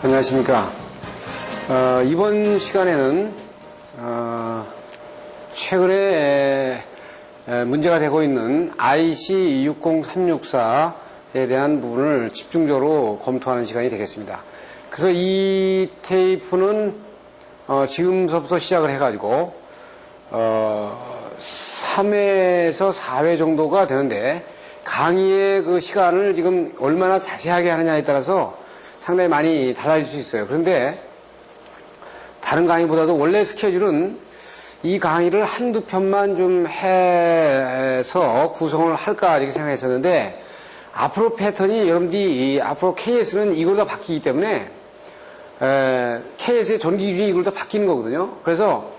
안녕하십니까. 이번 시간에는 최근에 문제가 되고 있는 IC60364에 대한 부분을 집중적으로 검토하는 시간이 되겠습니다. 그래서 이 테이프는 지금서부터 시작을 해가지고 3회에서 4회 정도가 되는데, 강의의 그 시간을 지금 얼마나 자세하게 하느냐에 따라서 상당히 많이 달라질 수 있어요. 그런데 다른 강의보다도 원래 스케줄은 이 강의를 한두 편만 좀 해서 구성을 할까 이렇게 생각했었는데, 앞으로 패턴이 여러분들이 앞으로 KS는 이걸로 다 바뀌기 때문에 KS의 전기 기준이 이걸로 다 바뀌는 거거든요. 그래서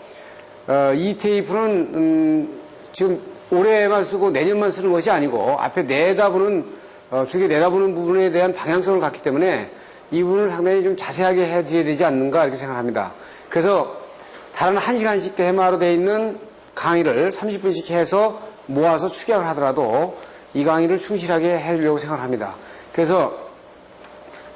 이 테이프는 지금 올해만 쓰고 내년만 쓰는 것이 아니고 앞에 내다보는 길게 내다보는 부분에 대한 방향성을 갖기 때문에 이 부분을 상당히 좀 자세하게 해드려야 되지 않는가 이렇게 생각합니다. 그래서 다른 1시간씩 테마로 되어 있는 강의를 30분씩 해서 모아서 축약을 하더라도 이 강의를 충실하게 해주려고 생각합니다. 그래서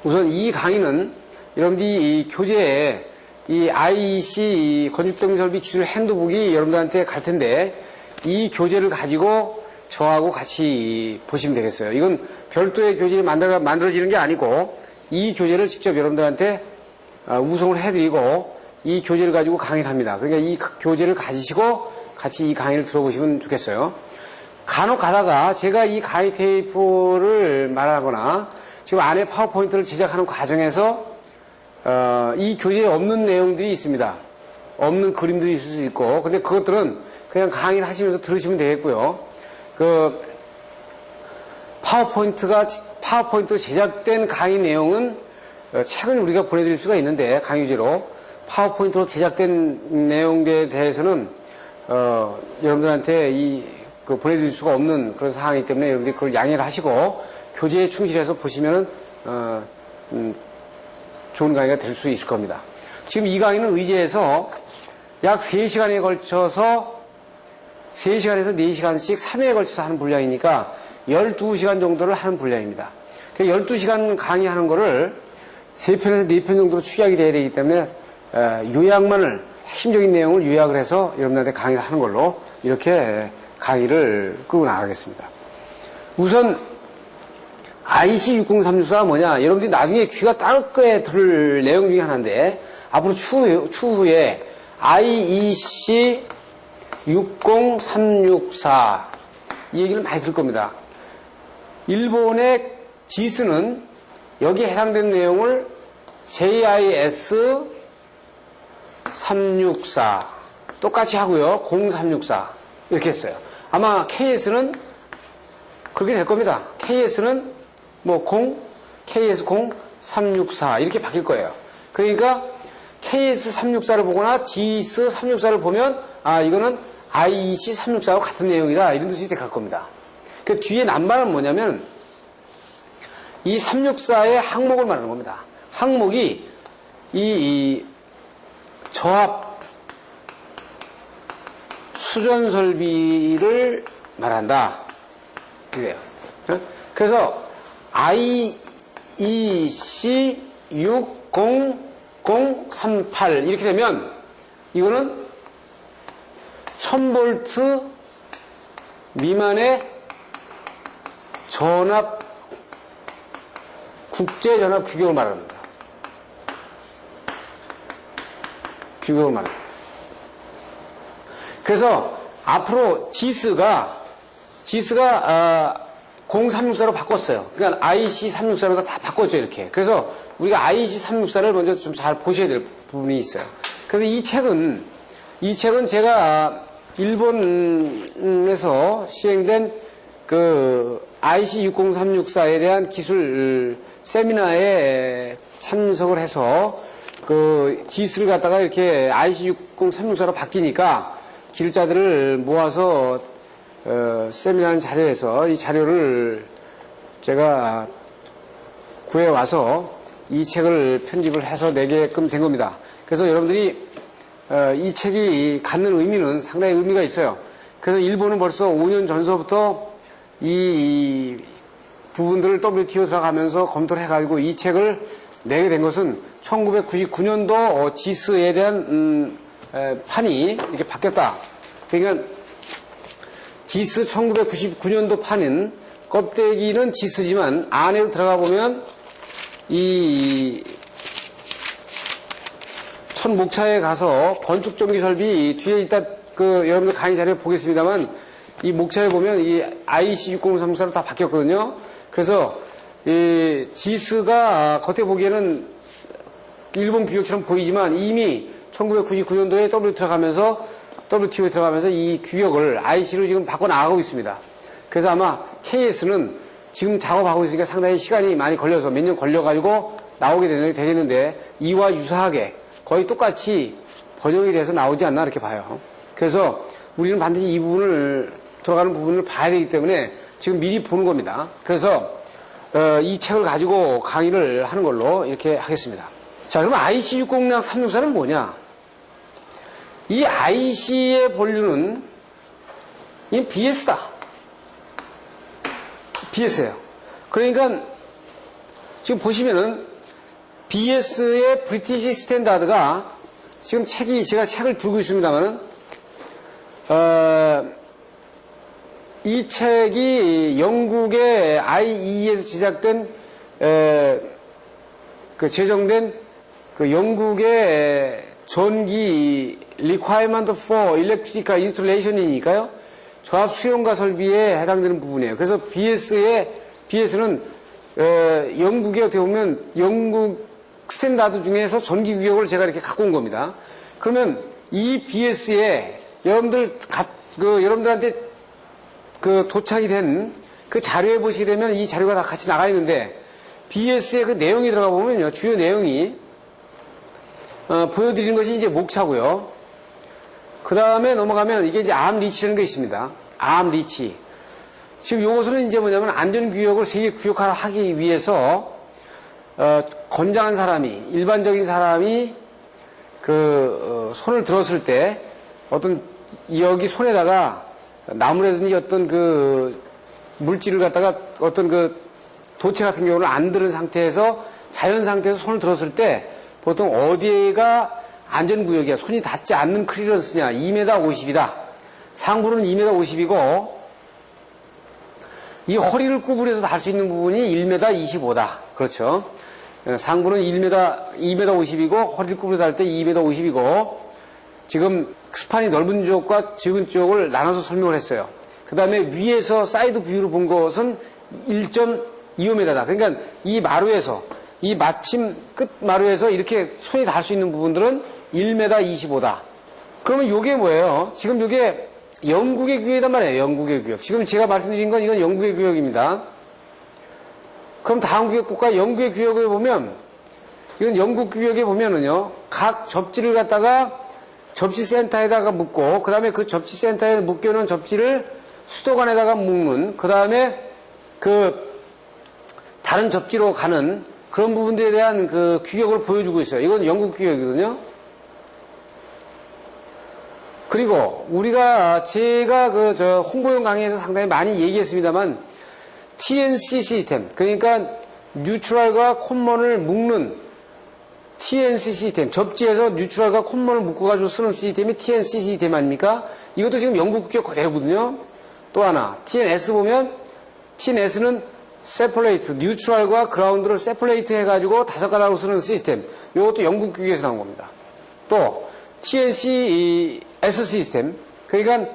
우선 이 강의는 여러분들이 이 교재에 이 IEC 건축정비설비 기술 핸드북이 여러분들한테 갈 텐데, 이 교재를 가지고 저하고 같이 보시면 되겠어요. 이건 별도의 교재를 만들어지는 게 아니고 이 교재를 직접 여러분들한테 우송을 해드리고 이 교재를 가지고 강의를 합니다. 그러니까 이 교재를 가지시고 같이 이 강의를 들어보시면 좋겠어요. 간혹 가다가 제가 이 강의 테이프를 말하거나 지금 안에 파워포인트를 제작하는 과정에서 이 교재에 없는 내용들이 있습니다. 없는 그림들이 있을 수 있고, 근데 그것들은 그냥 강의를 하시면서 들으시면 되겠고요. 그 파워포인트로 제작된 강의 내용은 책은 우리가 보내드릴 수가 있는데, 강의제로 파워포인트로 제작된 내용에 대해서는 여러분들한테 보내드릴 수가 없는 그런 상황이기 때문에 여러분들이 그걸 양해를 하시고 교재에 충실해서 보시면은 좋은 강의가 될 수 있을 겁니다. 지금 이 강의는 의제에서 약 3시간에 걸쳐서 3시간에서 4시간씩 3회에 걸쳐서 하는 분량이니까 12시간 정도를 하는 분량입니다. 12시간 강의하는 거를 3편에서 4편 정도로 축약이 돼야 되기 때문에 핵심적인 내용을 요약을 해서 여러분들한테 강의를 하는 걸로 이렇게 강의를 끌고 나가겠습니다. 우선 IC60364가 뭐냐? 여러분들이 나중에 귀가 따갑게 들을 내용 중에 하나인데, 앞으로 추후에 IEC60364 이 얘기를 많이 들을 겁니다. 일본의 지스는 여기에 해당되는 내용을 JIS364 똑같이 하고요. 0364 이렇게 했어요. 아마 KS는 그렇게 될 겁니다. KS는 KS0364 이렇게 바뀔 거예요. 그러니까 KS364를 보거나 GS364를 보면 이거는 IEC364와 같은 내용이다 이런 뜻이 갈 겁니다. 그 뒤에 낱말은 뭐냐면 이 364의 항목을 말하는 겁니다. 항목이 이 저압 수전 설비를 말한다. 이래요. 그래서 IEC60038 이렇게 되면 이거는 1000V 미만의 국제 전압 규격을 말합니다. 규격을 말합니다. 그래서 앞으로 지스가 0364로 바꿨어요. 그러니까 IC364로 다 바꿨죠, 이렇게. 그래서 우리가 IC364를 먼저 좀 잘 보셔야 될 부분이 있어요. 그래서 이 책은 제가 일본에서 시행된 그 IC60364에 대한 기술 세미나에 참석을 해서 그 지스를 갖다가 이렇게 IC60364로 바뀌니까 기술자들을 모아서 세미나하는 자료에서 이 자료를 제가 구해와서 이 책을 편집을 해서 내게끔 된 겁니다. 그래서 여러분들이 이 책이 갖는 의미는 상당히 의미가 있어요. 그래서 일본은 벌써 5년 전서부터 이 부분들을 WTO 들어가면서 검토를 해가지고 이 책을 내게 된 것은 1999년도 지스에 대한 판이 이렇게 바뀌었다. 그러니까 지스 1999년도 판은 껍데기는 지스지만 안에 들어가 보면 이 첫 목차에 가서 건축전기 설비 뒤에 이따 여러분들 강의 자료에 보겠습니다만 이 목차에 보면 이 IC6034로 다 바뀌었거든요. 그래서 이 지스가 겉에 보기에는 일본 규격처럼 보이지만 이미 1999년도에 WTO에 들어가면서 이 규격을 IC로 지금 바꿔 나가고 있습니다. 그래서 아마 KS는 지금 작업하고 있으니까 상당히 시간이 많이 걸려서 몇 년 걸려가지고 나오게 되겠는데 이와 유사하게 거의 똑같이 번역이 돼서 나오지 않나 이렇게 봐요. 그래서 우리는 반드시 이 부분을 들어가는 부분을 봐야 되기 때문에 지금 미리 보는 겁니다. 그래서 이 책을 가지고 강의를 하는 걸로 이렇게 하겠습니다. 자, 그럼 IC60-364는 뭐냐? 이 IC의 본류는 이 BS다. BS예요. 그러니까 지금 보시면은 BS의 브리티시 스탠다드가 지금 제가 책을 들고 있습니다만은 이 책이 영국의 IE에서 제작된 제정된 영국의 전기 requirement for electrical installation이니까요. 조합 수용과 설비에 해당되는 부분이에요. 그래서 BS는 영국에 어떻게 보면 영국 스탠다드 중에서 전기 규격을 제가 이렇게 갖고 온 겁니다. 그러면 이 BS에 여러분들한테 도착이 된 그 자료에 보시게 되면 이 자료가 다 같이 나가 있는데 BS의 그 내용이 들어가 보면요. 주요 내용이 보여드리는 것이 이제 목차고요. 그 다음에 넘어가면 이게 이제 암 리치라는 게 있습니다. 암 리치. 지금 요것은 이제 뭐냐면 안전규격을 세계 규격화하기 위해서 건장한 사람이, 일반적인 사람이 손을 들었을 때 어떤 여기 손에다가 나무라든지 어떤 물질을 갖다가 어떤 도체 같은 경우는 안 들은 상태에서 자연 상태에서 손을 들었을 때 보통 어디가 안전구역이야. 손이 닿지 않는 클리런스냐. 2m 50이다. 상부는 2m 50이고 이 허리를 구부려서 닿을 수 있는 부분이 1m 25다. 그렇죠. 상부는 2m 50이고 허리를 구부려 닿을 때 2m 50이고 지금 스판이 넓은 쪽과 적은 쪽을 나눠서 설명을 했어요. 그 다음에 위에서 사이드 뷰로 본 것은 1.25m다. 그러니까 이 마루에서 이 마침 끝 마루에서 이렇게 손이 닿을 수 있는 부분들은 1m 25다. 그러면 이게 뭐예요? 지금 이게 영국의 규격이란 말이에요. 영국의 규격. 지금 제가 말씀드린 건 이건 영국의 규격입니다. 그럼 다음 규격 볼까요? 영국의 규격을 보면 이건 영국 규격에 보면은요. 각 접지를 갖다가 접지센터에다가 묶고 그 다음에 그 접지센터에 묶여놓은 접지를 수도관에다가 묶는 그 다음에 다른 접지로 가는 그런 부분들에 대한 규격을 보여주고 있어요. 이건 영국 규격이거든요. 그리고 제가 홍보용 강의에서 상당히 많이 얘기했습니다만 TNC 시스템, 그러니까 뉴트럴과 콘먼을 묶는 TNC 시스템, 접지에서 뉴트럴과 콘먼을 묶어가지고 쓰는 시스템이 TNC 시스템 아닙니까? 이것도 지금 영국 규격 그대로거든요. 또 하나, TNS 보면 TNS는 세퍼레이트, 뉴트럴과 그라운드를 세퍼레이트 해가지고 5가닥으로 쓰는 시스템. 이것도 영국 규격에서 나온 겁니다. 또 TNC S 시스템, 그러니까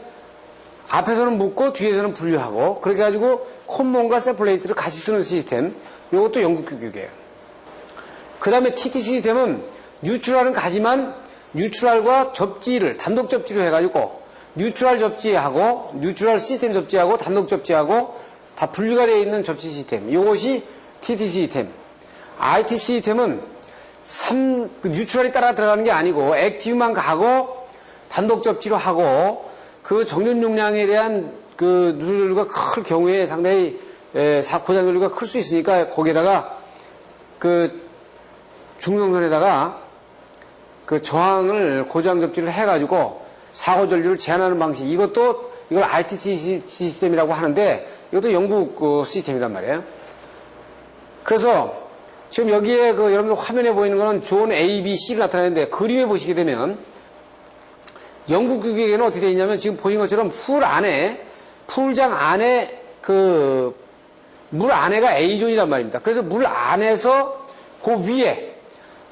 앞에서는 묶고 뒤에서는 분류하고 그렇게 가지고 콘몬과 세퍼레이트를 같이 쓰는 시스템. 이것도 영국 규격이에요. 그 다음에 TT 시스템은 뉴트럴은 가지만 뉴트럴과 접지를 단독 접지로 해가지고 뉴트럴 접지하고 뉴트럴 시스템 접지하고 단독 접지하고 다 분류가 되어 있는 접지 시스템. 이것이 TT 시스템. IT 시스템은 뉴트럴이 따라 들어가는 게 아니고 액티브만 가고 단독 접지로 하고 그 정전 용량에 대한 누설가 클 경우에 상당히 고장 전류가 클 수 있으니까 거기에다가 중성선에다가 저항을 고장 접지를 해가지고 사고 전류를 제한하는 방식. 이걸 RTT 시스템이라고 하는데 이것도 영국 시스템이란 말이에요. 그래서 지금 여기에 여러분들 화면에 보이는 거는 존 A, B, C를 나타내는데 그림에 보시게 되면 영국 규격에는 어떻게 되어 있냐면 지금 보신 것처럼 풀장 안에 물 안에가 A존이란 말입니다. 그래서 물 안에서 그 위에,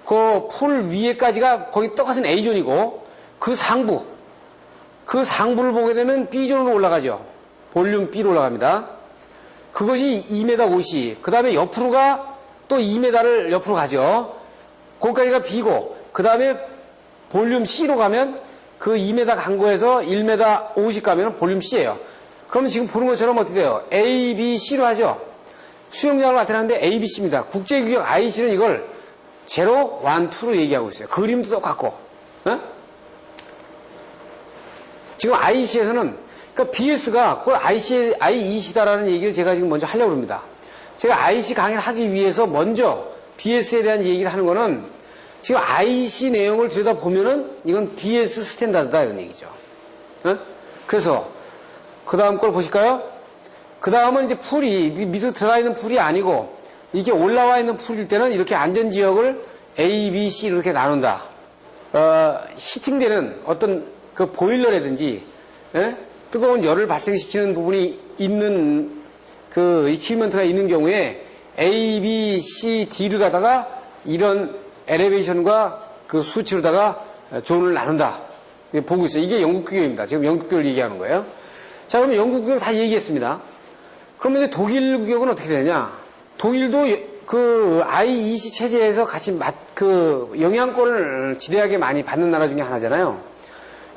그 풀 위에까지가 거기 똑같은 A존이고 그 상부를 보게 되면 B존으로 올라가죠. 볼륨 B로 올라갑니다. 그것이 2m 50. 그 다음에 옆으로가 또 2m를 옆으로 가죠. 거기까지가 B고, 그 다음에 볼륨 C로 가면 그 2m 간 거에서 1m 50 가면 볼륨 C예요. 그러면 지금 보는 것처럼 어떻게 돼요? A, B, C로 하죠. 수영장을 나타내는데 A, B, C입니다. 국제규격 IC는 이걸 0, 1, 2로 얘기하고 있어요. 그림도 똑같고. 어? 지금 IC에서는, 그러니까 BS가 곧 IEC다라는 얘기를 제가 지금 먼저 하려고 합니다. 제가 IC 강의를 하기 위해서 먼저 BS에 대한 얘기를 하는 거는 지금 IC 내용을 들여다보면은 이건 BS 스탠다드다 이런 얘기죠. 어? 그래서 그 다음 걸 보실까요? 그 다음은 이제 풀이 밑으로 들어가 있는 풀이 아니고 이게 올라와 있는 풀일 때는 이렇게 안전지역을 A, B, C 이렇게 나눈다. 히팅되는 어떤 그 보일러라든지 뜨거운 열을 발생시키는 부분이 있는 그 이퀴먼트가 있는 경우에 A, B, C, D를 갖다가 이런 엘리베이션과 그 수치로다가 존을 나눈다. 보고 있어요. 이게 영국 규격입니다. 지금 영국 규격을 얘기하는 거예요. 자, 그러면 영국 규격 다 얘기했습니다. 그러면 이제 독일 규격은 어떻게 되냐? 독일도 그 IEC 체제에서 같이 영향권을 지대하게 많이 받는 나라 중에 하나잖아요.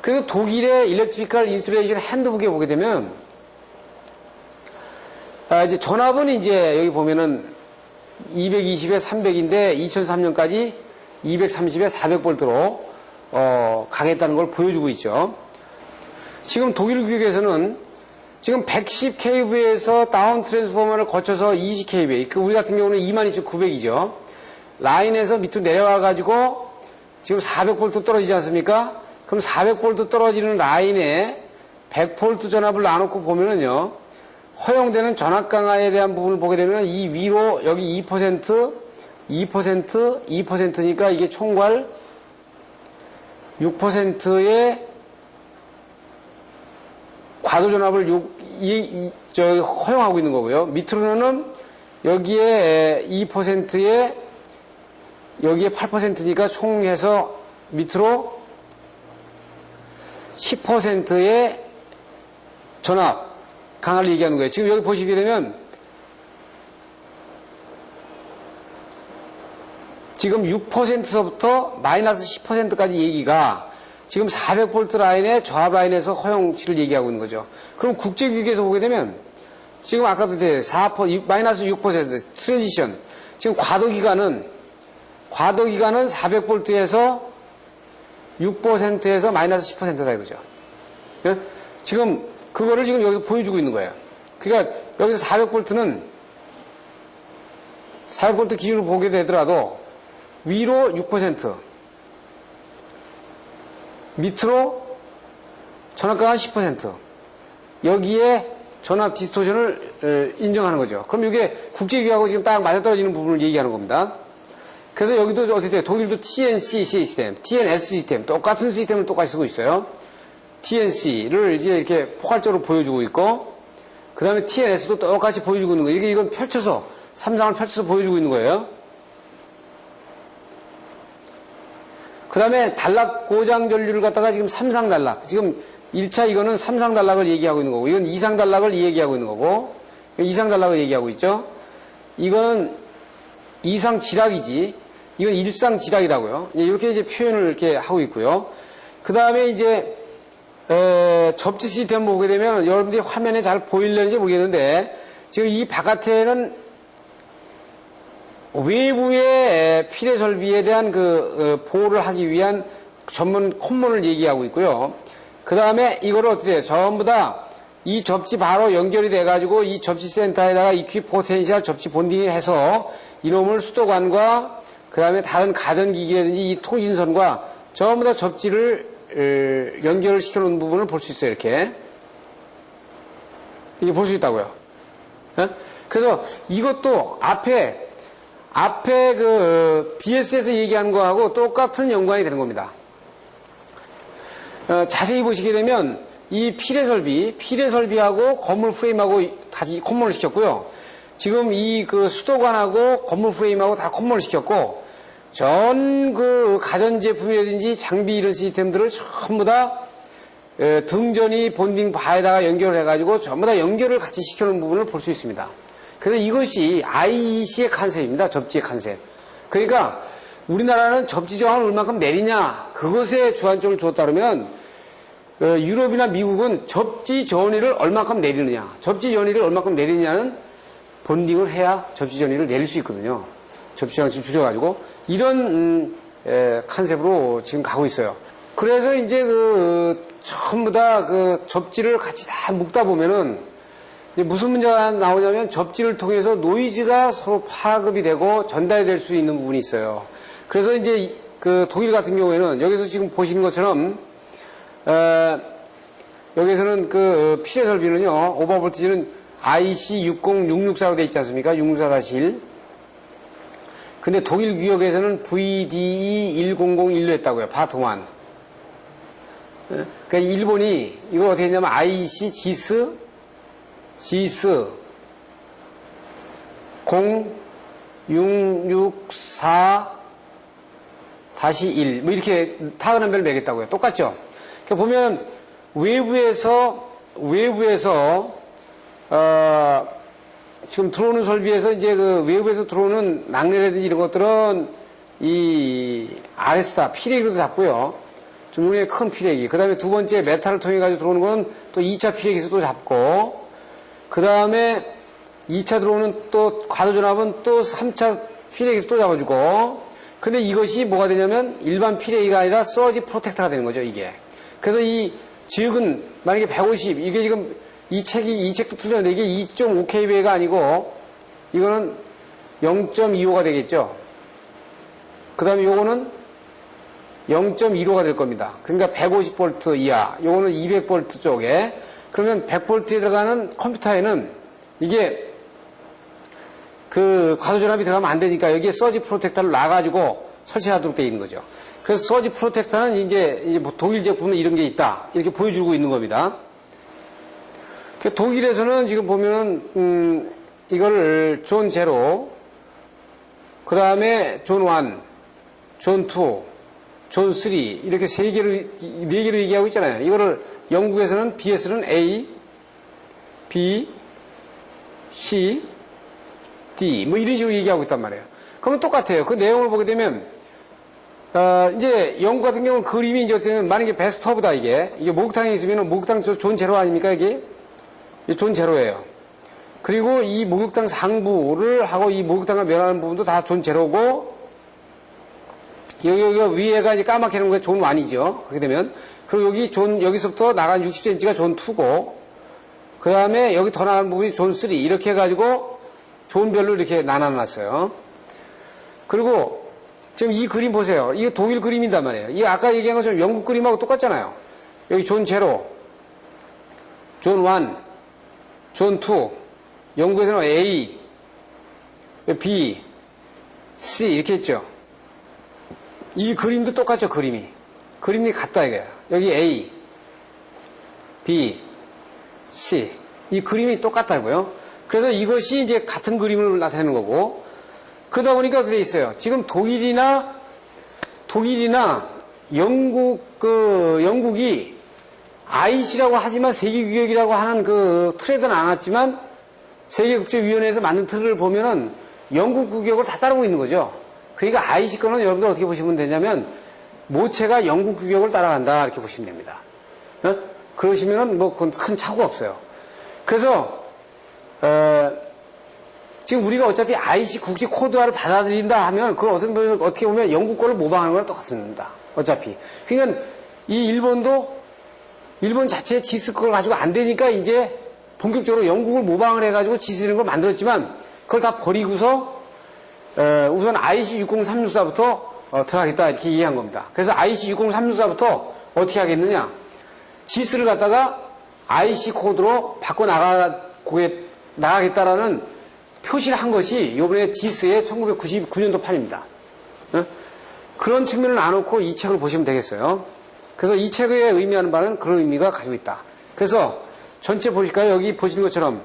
그래서 독일의 일렉트리컬 인스톨레이션 핸드북에 보게 되면 이제 전압은 이제 여기 보면은 220에 300인데 2003년까지 230에 400볼트로 가겠다는 걸 보여주고 있죠. 지금 독일 규격에서는 지금 110kV에서 다운 트랜스포머를 거쳐서 20kV, 우리 같은 경우는 22,900이죠. 라인에서 밑으로 내려와 가지고 지금 400볼트 떨어지지 않습니까? 그럼 400볼트 떨어지는 라인에 100볼트 전압을 놔놓고 보면은요, 허용되는 전압 강화에 대한 부분을 보게 되면 이 위로 여기 2%, 2%니까 이게 총괄 6%의 과도 전압을 허용하고 있는 거고요. 밑으로는 여기에 2%에 여기에 8%니까 총해서 밑으로 10%의 전압 강화를 얘기하는 거예요. 지금 여기 보시게 되면 지금 6%서부터 마이너스 10%까지 얘기가 지금 400V 라인의 저압 라인에서 허용치를 얘기하고 있는 거죠. 그럼 국제규격에서 보게 되면 지금 아까도 마이너스 6% 트랜지션 지금 과도기간은 400V에서 6%에서 마이너스 10%다 이거죠. 네? 지금 그거를 지금 여기서 보여주고 있는 거예요. 그러니까 여기서 400V는 400V 기준으로 보게 되더라도 위로 6%, 밑으로 전압강한 10%, 여기에 전압 디스토션을 인정하는 거죠. 그럼 이게 국제규격하고 지금 딱 맞아떨어지는 부분을 얘기하는 겁니다. 그래서 여기도 어떻게 돼요? 독일도 TNC 시스템, TNS 시스템, 똑같은 시스템을 똑같이 쓰고 있어요. TNC를 이제 이렇게 포괄적으로 보여주고 있고, 그 다음에 TNS도 똑같이 보여주고 있는 거예요. 이건 펼쳐서, 삼상을 펼쳐서 보여주고 있는 거예요. 그 다음에 단락 고장 전류를 갖다가 지금 3상 단락. 지금 1차 이거는 3상 단락을 얘기하고 있는 거고, 이건 2상 단락을 얘기하고 있는 거고, 2상 단락을 얘기하고 있죠. 이거는 2상 지락이지, 이건 1상 지락이라고요. 이렇게 이제 표현을 이렇게 하고 있고요. 그 다음에 이제, 접지 시스템 보게 되면 여러분들이 화면에 잘 보일는지 모르겠는데, 지금 이 바깥에는 외부의 필해 설비에 대한 보호를 하기 위한 전문 콘문을 얘기하고 있고요. 그 다음에 이거를 어떻게 해요? 전부 다 이 접지 바로 연결이 돼가지고 이 접지 센터에다가 이퀴 포텐셜 접지 본딩을 해서 이놈을 수도관과 그 다음에 다른 가전기기라든지 이 통신선과 전부 다 접지를 연결을 시켜놓은 부분을 볼 수 있어요. 이렇게 볼 수 있다고요. 그래서 이것도 앞에 앞에 그 BS에서 얘기한 거하고 똑같은 연관이 되는 겁니다. 자세히 보시게 되면 이 필의 설비하고 건물 프레임하고 다시 콤몰을 시켰고요. 지금 이 그 수도관하고 건물 프레임하고 다 콤몰을 시켰고, 전 그 가전제품이라든지 장비 이런 시스템들을 전부 다 등전이 본딩 바에다가 연결을 해가지고 전부 다 연결을 같이 시켜놓은 부분을 볼 수 있습니다. 그래서 이것이 IEC의 컨셉입니다. 접지의 컨셉. 그러니까 우리나라는 접지 저항을 얼마큼 내리냐, 그것에 주안점을 줬다 그러면 유럽이나 미국은 접지 전위를 얼마큼 내리느냐, 접지 전위를 얼마큼 내리느냐는 본딩을 해야 접지 전위를 내릴 수 있거든요. 접지 저항을 줄여가지고 이런 컨셉으로 지금 가고 있어요. 그래서 이제 전부 다 접지를 같이 다 묶다 보면은 무슨 문제가 나오냐면 접지를 통해서 노이즈가 서로 파급이 되고 전달이 될 수 있는 부분이 있어요. 그래서 이제 독일 같은 경우에는 여기서 지금 보시는 것처럼 여기서는 필의 설비는요, 오버볼티지는 IC 60664로 되어 있지 않습니까? 664-1. 근데 독일 규격에서는 VDE 1001로 했다고요. 파트 1. 그러니까 일본이 이걸 어떻게 했냐면 IC GS 0664-1 뭐 이렇게 타그 넘버를 매겠다고요. 똑같죠? 그러니까 보면 외부에서 지금 들어오는 설비에서 이제 외부에서 들어오는 낙뢰라든지 이런 것들은 이 아레스타 피레기로도 잡고요. 좀 굉장히 큰 피레기. 그 다음에 두 번째 메탈을 통해 가지고 들어오는 건 또 2차 피레기에서도 잡고, 그 다음에 2차 들어오는 또 과도전압은 또 3차 피레기에서 또 잡아주고, 근데 이것이 뭐가 되냐면 일반 피레기가 아니라 서지 프로텍터가 되는 거죠, 이게. 그래서 이 지역은 만약에 150, 이게 지금 이 책도 틀렸는데 이게 2.5kV가 아니고 이거는 0.25가 되겠죠. 그 다음에 요거는 0.15가 될 겁니다. 그러니까 150V 이하, 요거는 200V 쪽에. 그러면 100V에 들어가는 컴퓨터에는 이게 과도전압이 들어가면 안 되니까 여기에 서지 프로텍터를 놔가지고 설치하도록 되어 있는 거죠. 그래서 서지 프로텍터는 이제 독일 제품은 이런 게 있다, 이렇게 보여주고 있는 겁니다. 독일에서는 지금 보면은 이거를 존 제로, 그 다음에 존 1, 존 2, 존 3 이렇게 네 개로 얘기하고 있잖아요. 이거를 영국에서는 BS는 A, B, C, D 뭐 이런 식으로 얘기하고 있단 말이에요. 그러면 똑같아요. 그 내용을 보게 되면 이제 영국 같은 경우는 그림이 이제 어떻게 보면 만약에 베스트 오브다, 이게 목욕탕에 있으면 목욕탕 존 제로 아닙니까? 이게 존 제로예요. 그리고 이 목욕탕 상부를 하고 이 목욕탕과 면하는 부분도 다 존 제로고, 여기 위에가 이제 까맣게 하는 게 존 1이죠. 그렇게 되면. 그리고 여기서부터 나간 60cm가 존 2고, 그 다음에 여기 더 나간 부분이 존 3. 이렇게 해가지고 존별로 이렇게 나눠놨어요. 그리고 지금 이 그림 보세요. 이게 독일 그림이단 말이에요. 이게 아까 얘기한 것처럼 영국 그림하고 똑같잖아요. 여기 존 제로, 존 1, 존 2, 영국에서는 A, B, C 이렇게 했죠. 이 그림도 똑같죠, 그림이 같다 이거야. 여기 A, B, C 이 그림이 똑같다고요. 그래서 이것이 이제 같은 그림을 나타내는 거고, 그러다 보니까 어떻게 돼 있어요? 지금 독일이나 영국이 IC라고 하지만 세계규격이라고 하는 틀에는 안 왔지만 세계국제위원회에서 만든 틀을 보면은 영국 규격을 다 따르고 있는 거죠. 그러니까 IC 거는 여러분들 어떻게 보시면 되냐면 모체가 영국 규격을 따라간다, 이렇게 보시면 됩니다. 그러시면은 큰 차고가 없어요. 그래서 지금 우리가 어차피 IC 국제 코드화를 받아들인다 하면 그걸 어떻게 보면 영국 거를 모방하는 거랑 똑같습니다. 어차피. 그러니까 이 일본 자체의 지스 그걸 가지고 안 되니까 이제 본격적으로 영국을 모방을 해가지고 지스 이런 걸 만들었지만 그걸 다 버리고서 우선 IC 60364부터 들어가겠다, 이렇게 이해한 겁니다. 그래서 IC 60364부터 어떻게 하겠느냐? 지스를 갖다가 IC 코드로 바꿔 나가겠다라는 표시를 한 것이 이번에 지스의 1999년도 판입니다. 그런 측면을 놔놓고 이 책을 보시면 되겠어요. 그래서 이 책에 의미하는 바는 그런 의미가 가지고 있다. 그래서 전체 보실까요? 여기 보시는 것처럼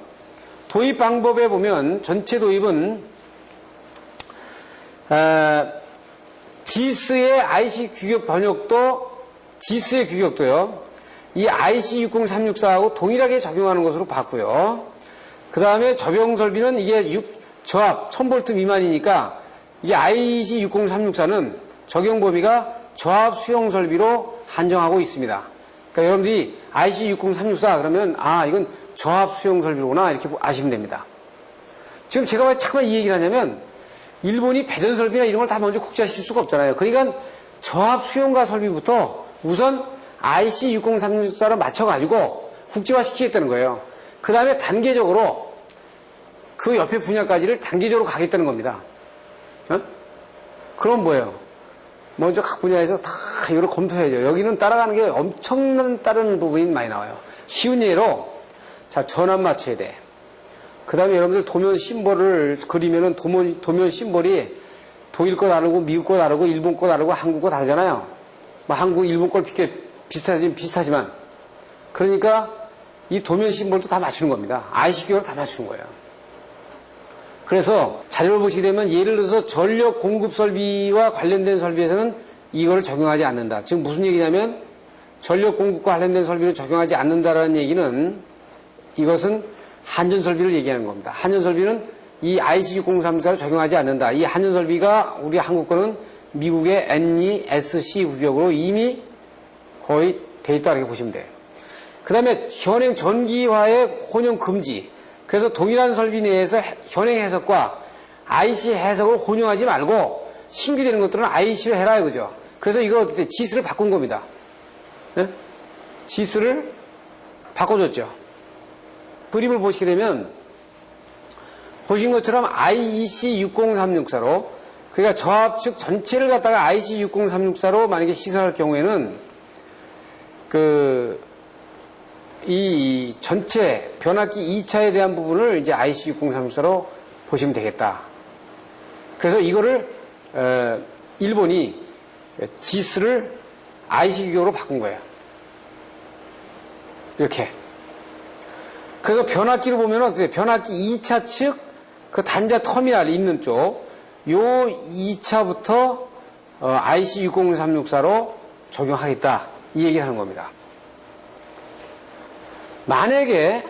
도입 방법에 보면 전체 도입은 지스의 IC 규격 번역도 지스의 규격도요. 이 IC 60364하고 동일하게 적용하는 것으로 봤고요. 그 다음에 접용 설비는 이게 저압 1000V 미만이니까 이 IC 60364는 적용 범위가 저압 수용 설비로 한정하고 있습니다. 그러니까 여러분들이 IC 60364 그러면 이건 저압 수용 설비로구나 이렇게 아시면 됩니다. 지금 제가 왜 잠깐 이 얘기를 하냐면 일본이 배전 설비나 이런 걸 다 먼저 국제화시킬 수가 없잖아요. 그러니까 저압 수용가 설비부터 우선 IC 60364로 맞춰가지고 국제화시키겠다는 거예요. 그 다음에 단계적으로 그 옆에 분야까지를 단계적으로 가겠다는 겁니다. 그럼 뭐예요? 먼저 각 분야에서 다 이걸 검토해야죠. 여기는 따라가는 게 엄청난 다른 부분이 많이 나와요. 쉬운 예로, 자, 전압 맞춰야 돼. 그 다음에 여러분들 도면 심볼을 그리면은 도면 심볼이 독일 거 다르고 미국 거 다르고 일본 거 다르고 한국 거 다르잖아요. 한국, 일본 걸 비슷하지만. 그러니까 이 도면 심볼도 다 맞추는 겁니다. IC 규격을 다 맞추는 거예요. 그래서 자료를 보시게 되면 예를 들어서 전력 공급 설비와 관련된 설비에서는 이걸 적용하지 않는다. 지금 무슨 얘기냐면 전력 공급과 관련된 설비를 적용하지 않는다라는 얘기는 이것은 한전 설비를 얘기하는 겁니다. 한전 설비는 이 IC6034를 적용하지 않는다. 이 한전 설비가 우리 한국 거는 미국의 NESC 규격으로 이미 거의 돼 있다 이렇게 보시면 돼요. 그 다음에 현행 전기화의 혼용 금지. 그래서 동일한 설비 내에서 현행 해석과 IC 해석을 혼용하지 말고 신규 되는 것들은 IC로 해라 이거죠. 그래서 이걸 어떻게 지스를 바꾼 겁니다. 네? 지스를 바꿔줬죠. 그림을 보시게 되면 보신 것처럼 IEC 60364로 그러니까 저압 측 전체를 갖다가 IC 60364로 만약에 시설할 경우에는 이 전체 변압기 2차에 대한 부분을 이제 IC 60364로 보시면 되겠다. 그래서 이거를 일본이 지스를 IC 규격으로 바꾼 거예요. 이렇게. 그래서 변압기를 보면 어떻게 변압기 2차 측 그 단자 터미널이 있는 쪽 요 2차부터 IC 60364로 적용하겠다. 이 얘기를 하는 겁니다. 만약에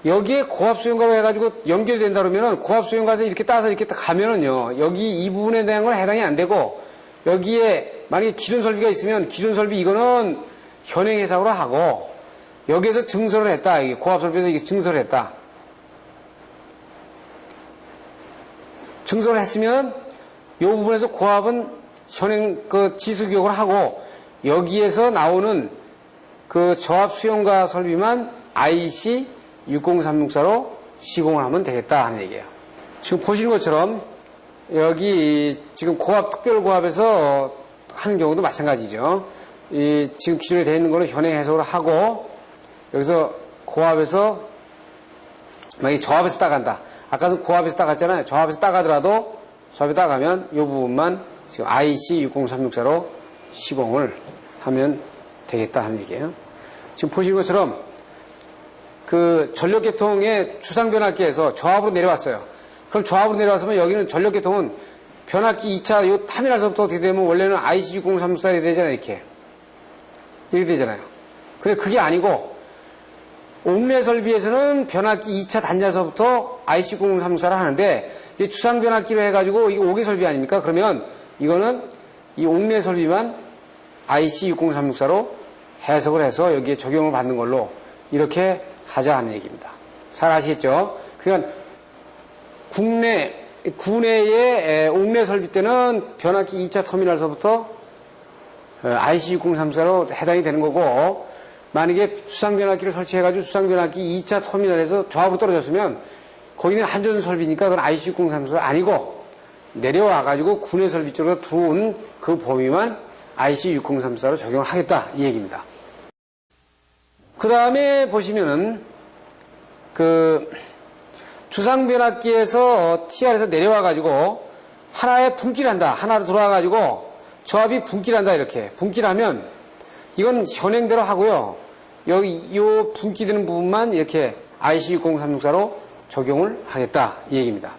여기에 고압수용가로 해가지고 연결된다 그러면은 고압수용가에서 이렇게 따서 이렇게 가면은요, 여기 이 부분에 대한 건 해당이 안 되고, 여기에 만약에 기존 설비가 있으면 기존 설비 이거는 현행 해석으로 하고, 여기에서 증설을 했다. 이게 고압설비에서 이게 증설을 했다. 증설을 했으면 이 부분에서 고압은 현행 그 지수 규격을 하고, 여기에서 나오는 그 저압 수용가 설비만 IC 60364로 시공을 하면 되겠다 하는 얘기예요. 지금 보시는 것처럼 여기 지금 고압 특별고압에서 하는 경우도 마찬가지죠. 지금 기존에 되어 있는 거는 현행 해석을 하고 여기서 고압에서 만약에 저압에서 따간다. 아까는 고압에서 따갔잖아요. 저압에서 따가더라도 저압에 따가면 이 부분만 지금 IC 60364로 시공을 하면 되겠다 하는 얘기예요. 지금 보시는 것처럼 그 전력계통의 주상변압기에서 저압으로 내려왔어요. 그럼 저압으로 내려왔으면 여기는 전력계통은 변압기 2차 요 타미널서부터 어떻게 되면 원래는 IC 60364이 되잖아요. 이렇게 되잖아요. 근데 그게 아니고 옥내 설비에서는 변압기 2차 단자서부터 IC 60364를 하는데 이게 주상변압기로 해가지고 이게 5개 설비 아닙니까? 그러면 이거는 이 옥내 설비만 IC 60364로 해석을 해서 여기에 적용을 받는 걸로 이렇게 하자 하는 얘기입니다. 잘 아시겠죠? 그러니까 국내의 옥내 설비 때는 변압기 2차 터미널서부터 IC 60364로 해당이 되는 거고, 만약에 주상변압기를 설치해가지고 주상변압기 2차 터미널에서 저압으로 떨어졌으면 거기는 한전 설비니까 그건 IC 60364가 아니고 내려와가지고 국내 설비 쪽으로 들어온 그 범위만 IC 60364로 적용을 하겠다 이 얘기입니다. 그 다음에 보시면은 그 주상변압기에서 TR에서 내려와가지고 하나에 분기를 한다. 하나로 들어와가지고 저압이 분기를 한다. 이렇게. 분기를 하면 이건 현행대로 하고요. 여기 요 분기되는 부분만 이렇게 IC60364로 적용을 하겠다. 이 얘기입니다.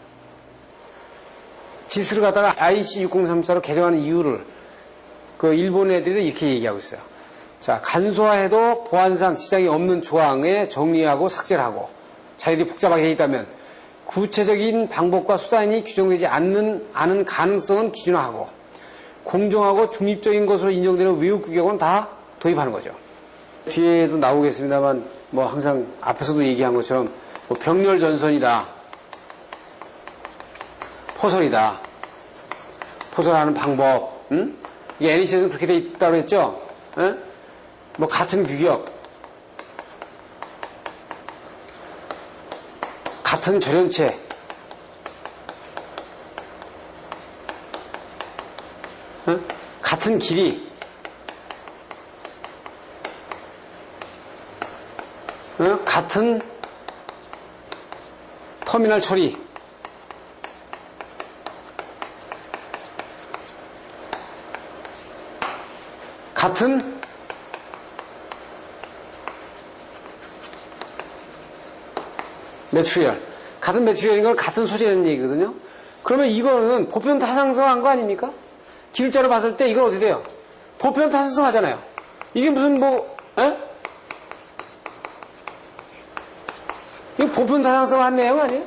지스를 갖다가 IC60364로 개정하는 이유를 그 일본 애들이 이렇게 얘기하고 있어요. 자, 간소화해도 보안상 지장이 없는 조항에 정리하고 삭제를 하고 자기들이 복잡하게 해 있다면 구체적인 방법과 수단이 규정되지 않은 가능성은 기준화하고 공정하고 중립적인 것으로 인정되는 외국 규격은 다 도입하는 거죠. 뒤에도 나오겠습니다만 뭐 항상 앞에서도 얘기한 것처럼 뭐 병렬 전선이다, 포설이다, 포설하는 방법, 이게 NEC에서는 그렇게 돼 있다고 했죠. 뭐 같은 규격, 같은 절연체, 같은 길이, 같은 터미널 처리, 같은 매출열, 같은 매출열인 걸 같은 소재라는 얘기거든요. 그러면 이거는 보편 타상성한 거 아닙니까? 기술자로 봤을 때 이건 어떻게 돼요? 보편 타상성 하잖아요. 이게 무슨 뭐, 이거 보편 타상성 한 내용 아니에요?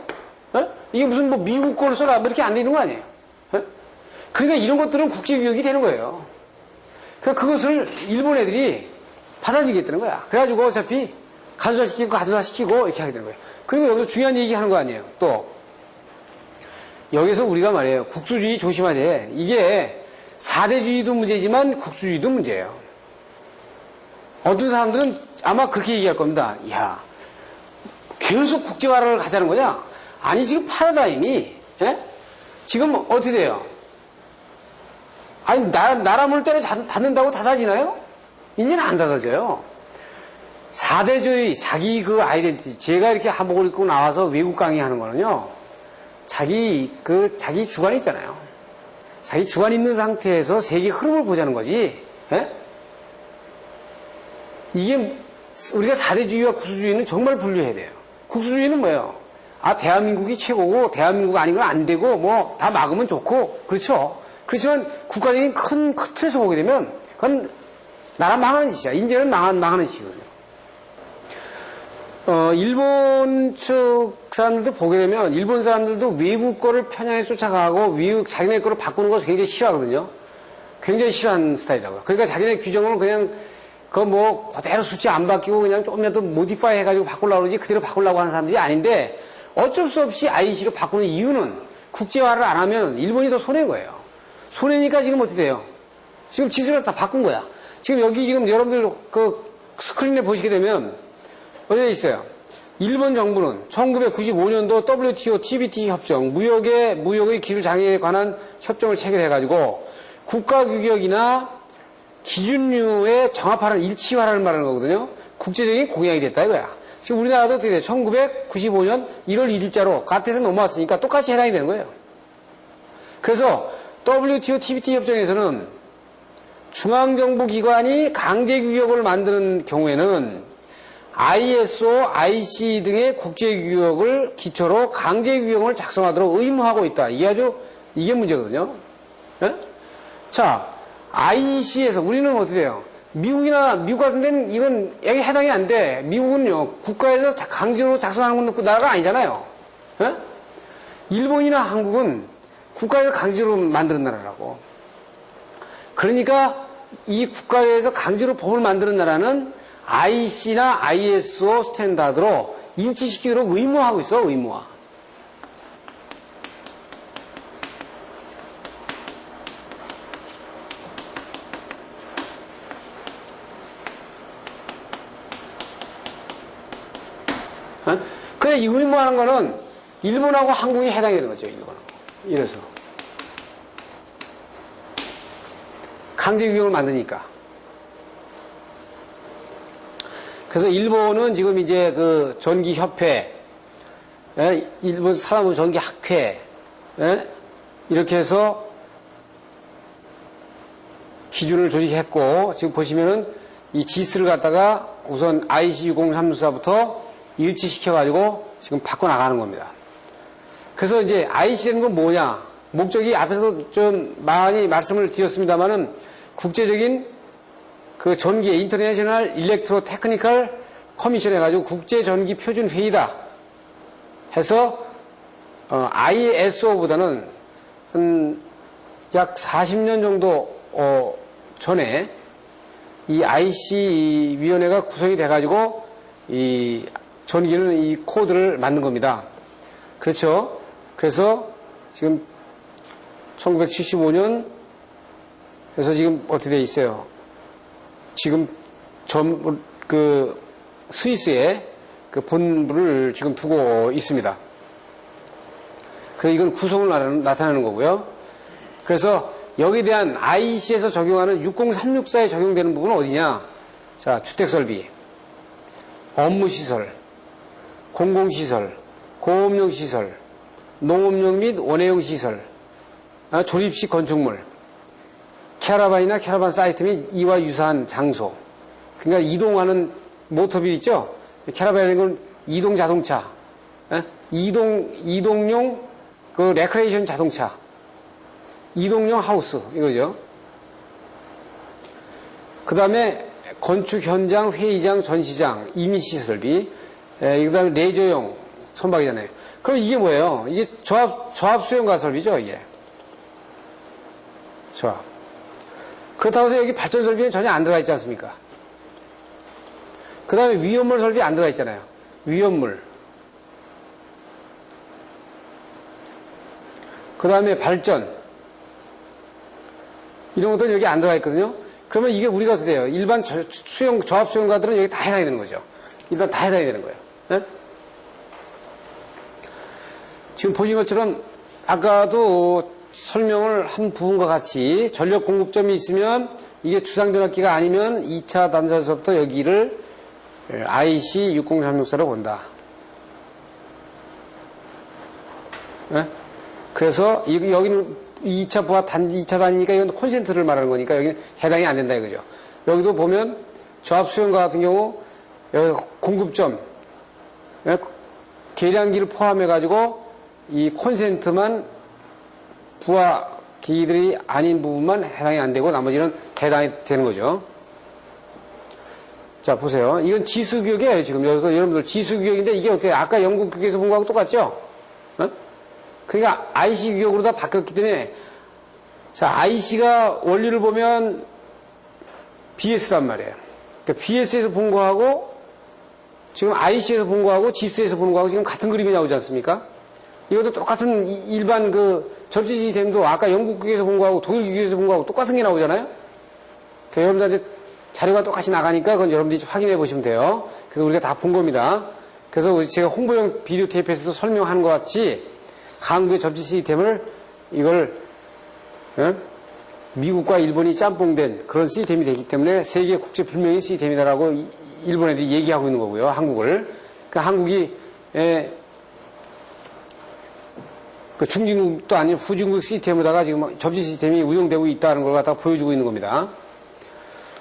이게 무슨 뭐 미국 거를 써라, 뭐 이렇게 안 되는 거 아니에요? 그러니까 이런 것들은 국제규격이 되는 거예요. 그러니까 그것을 일본 애들이 받아들이겠다는 거야. 그래가지고 어차피 간소화시키고 이렇게 하게 되는 거예요. 그리고 여기서 중요한 얘기 하는 거 아니에요. 또 여기서 우리가 말이에요. 국수주의 조심하되 이게 4대주의도 문제지만 국수주의도 문제예요. 어떤 사람들은 아마 그렇게 얘기할 겁니다. 야, 계속 국제화를 가자는 거냐? 아니 지금 파라다임이 지금 어떻게 돼요? 아니 나라 문을 때려 닫는다고 닫아지나요? 이제는 안 닫아져요. 4대주의 자기 그 아이덴티티, 제가 이렇게 한복을 입고 나와서 외국 강의하는 거는요, 자기 주관이 있잖아요. 자기 주관이 있는 상태에서 세계 흐름을 보자는 거지. 이게 우리가 4대주의와 국수주의는 정말 분류해야 돼요. 국수주의는 뭐예요? 아, 대한민국이 최고고 대한민국 아닌 건 안 되고 뭐 다 막으면 좋고 그렇죠. 그렇지만 국가적인 큰 틀에서 보게 되면 그건 나라 망하는 짓이야. 인제는 망하는 짓이거든요. 일본 측 사람들도 보게 되면 일본 사람들도 외국 거를 편향에 쫓아가고 자기네 거를 바꾸는 거 굉장히 싫어하거든요. 굉장히 싫어하는 스타일이라고요. 그러니까 자기네 규정을 그냥 뭐 그대로 수치 안 바뀌고 그냥 조금이라도 모디파이 해가지고 바꾸려고 그러지 그대로 바꾸려고 하는 사람들이 아닌데 어쩔 수 없이 IC로 바꾸는 이유는 국제화를 안 하면 일본이 더 손해인 거예요. 손해니까 지금 어떻게 돼요? 지금 지수를 다 바꾼 거야. 지금 여기 지금 여러분들 그 스크린에 보시게 되면 어디에 있어요? 일본 정부는 1995년도 WTO TBT 협정, 무역의 기술 장애에 관한 협정을 체결해가지고 국가 규격이나 기준류에 정합하는 일치화를 말하는 거거든요. 국제적인 공약이 됐다 이거야. 지금 우리나라도 어떻게 돼요? 1995년 1월 1일자로 가트에서 넘어왔으니까 똑같이 해당이 되는 거예요. 그래서 WTO TBT 협정에서는 중앙정부기관이 강제규격을 만드는 경우에는 ISO, IC 등의 국제규격을 기초로 강제규격을 작성하도록 의무하고 있다. 이게 문제거든요. 자, IC에서 우리는 어떻게 돼요? 미국 같은 데는 이건 여기 해당이 안 돼. 미국은요, 국가에서 강제로 작성하는 건 나라가 아니잖아요. 일본이나 한국은 국가에서 강제로 만드는 나라라고. 그러니까 이 국가에서 강제로 법을 만드는 나라는 IC나 ISO 스탠다드로 일치시키도록 의무화하고 있어, 의무화. 그래, 이 의무화하는 거는 일본하고 한국이 해당이 되는 거죠, 일본하고. 이래서. 강제규격을 만드니까. 그래서 일본은 지금 이제 그 전기협회, 일본 사단부 전기 학회, 이렇게 해서 기준을 조직했고, 지금 보시면은 이 지스를 갖다가 우선 IC60364부터 일치시켜가지고 지금 바꿔나가는 겁니다. 그래서 이제 IC라는 건 뭐냐? 목적이 앞에서 좀 많이 말씀을 드렸습니다만은 국제적인 그 전기 인터내셔널 일렉트로 테크니컬 커미션 해가지고 국제 전기 표준 회의다 해서 ISO보다는 약 40년 정도 전에 이 IC 위원회가 구성이 돼가지고 이 전기는 이 코드를 만든 겁니다. 그렇죠? 그래서 지금 1975년 그래서 지금 어떻게 돼 있어요? 지금 스위스에 그 본부를 지금 두고 있습니다. 그래서 이건 구성을 나타내는 거고요. 그래서 여기에 대한 IC에서 적용하는 60364에 적용되는 부분은 어디냐? 자, 주택설비, 업무시설, 공공시설, 고업용시설, 농업용 및 원예용 시설, 조립식 건축물, 캐러반이나 캐러반 사이트 및 이와 유사한 장소. 그러니까 이동하는 모터빌 있죠? 캐러반이라는 건 이동 자동차, 이동용 그 레크레이션 자동차, 이동용 하우스 이거죠. 그 다음에 건축 현장, 회의장, 전시장, 임시시설비, 그 다음에 레저용 선박이잖아요. 그럼 이게 뭐예요? 이게 조합 수용 가설비죠, 이게. 조합. 그렇다고 해서 여기 발전 설비는 전혀 안 들어가 있지 않습니까? 그 다음에 위험물 설비 안 들어가 있잖아요. 위험물. 그 다음에 발전. 이런 것들은 여기 안 들어가 있거든요. 그러면 이게 우리가 어떻게 돼요? 일반 조합 수용가들은 여기 다 해당이 되는 거죠. 일단 다 해당이 되는 거예요. 네? 지금 보신 것처럼 아까도 설명을 한 부분과 같이 전력 공급점이 있으면 이게 주상변압기가 아니면 2차 단사에서부터 여기를 IC60364로 본다. 네? 그래서 여기는 2차 부하 2차 단위니까 이건 콘센트를 말하는 거니까 여기는 해당이 안 된다 이거죠. 여기도 보면 조합 수용과 같은 경우 여기 공급점 계량기를 포함해 가지고 이 콘센트만 부하기들이 아닌 부분만 해당이 안 되고 나머지는 해당이 되는 거죠. 자 보세요. 이건 지수규격이에요. 지금 여기서 여러분들 지수규격인데 이게 어떻게 아까 영국 규격에서 본 거하고 똑같죠? 그러니까 IC 규격으로 다 바뀌었기 때문에 자 IC가 원리를 보면 BS란 말이에요. 그러니까 BS에서 본 거하고 지금 IC에서 본 거하고 GS에서 보는 거하고 지금 같은 그림이 나오지 않습니까? 이것도 똑같은 일반 그 접지 시스템도 아까 영국 규격에서 본 거하고 독일 규격에서 본 거하고 똑같은 게 나오잖아요? 그러니까 여러분들한테 자료가 똑같이 나가니까 그건 여러분들이 확인해 보시면 돼요. 그래서 우리가 다 본 겁니다. 그래서 제가 홍보용 비디오 테이프에서도 설명하는 것 같이 한국의 접지 시스템을 이걸 미국과 일본이 짬뽕된 그런 시스템이 되기 때문에 세계 국제 불명의 시스템이다라고 일본 애들이 얘기하고 있는 거고요. 한국을. 그러니까 한국이 그 중진국도 아닌 후진국 시스템에다가 지금 접지 시스템이 운영되고 있다는 걸 갖다가 보여주고 있는 겁니다.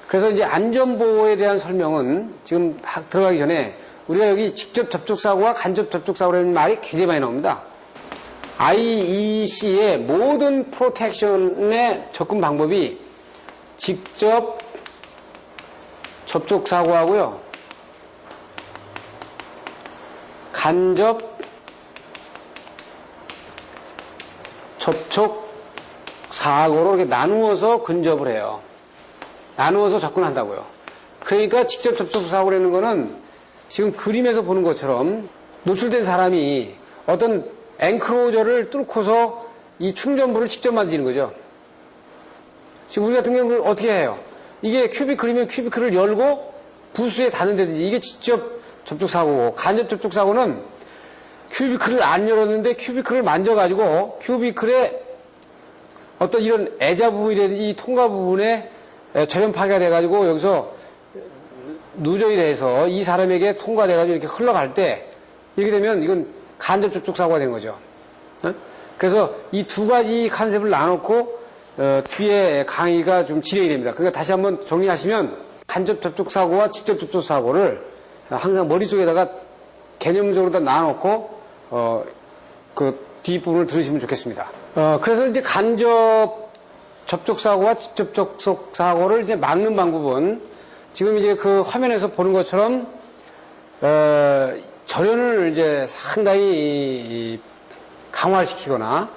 그래서 이제 안전보호에 대한 설명은 지금 들어가기 전에 우리가 여기 직접 접촉사고와 간접 접촉사고라는 말이 굉장히 많이 나옵니다. IEC의 모든 프로텍션의 접근 방법이 직접 접촉사고하고요. 간접 접촉사고로 이렇게 나누어서 근접을 해요. 나누어서 접근한다고요. 그러니까 직접 접촉사고라는 거는 지금 그림에서 보는 것처럼 노출된 사람이 어떤 앵크로저를 뚫고서 이 충전부를 직접 만지는 거죠. 지금 우리 같은 경우는 어떻게 해요? 이게 큐비클이면 큐비클을 열고 부스에 닿는다든지 이게 직접 접촉사고고 간접 접촉사고는 큐비클을 안 열었는데 큐비클을 만져가지고 큐비클에 어떤 이런 애자 부분이라든지 이 통과 부분에 저렴파괴가 돼가지고 여기서 누적이 돼서 이 사람에게 통과돼가지고 이렇게 흘러갈 때 이렇게 되면 이건 간접 접촉 사고가 되는 거죠. 그래서 이 두 가지 컨셉을 나눠놓고 뒤에 강의가 좀 진행이 됩니다. 그러니까 다시 한번 정리하시면 간접 접촉 사고와 직접 접촉 사고를 항상 머릿속에다가 개념적으로 다 나눠놓고 그 뒷부분을 들으시면 좋겠습니다. 그래서 이제 간접 접촉 사고와 직접 접촉 사고를 이제 막는 방법은 지금 이제 그 화면에서 보는 것처럼 절연을 이제 상당히 강화시키거나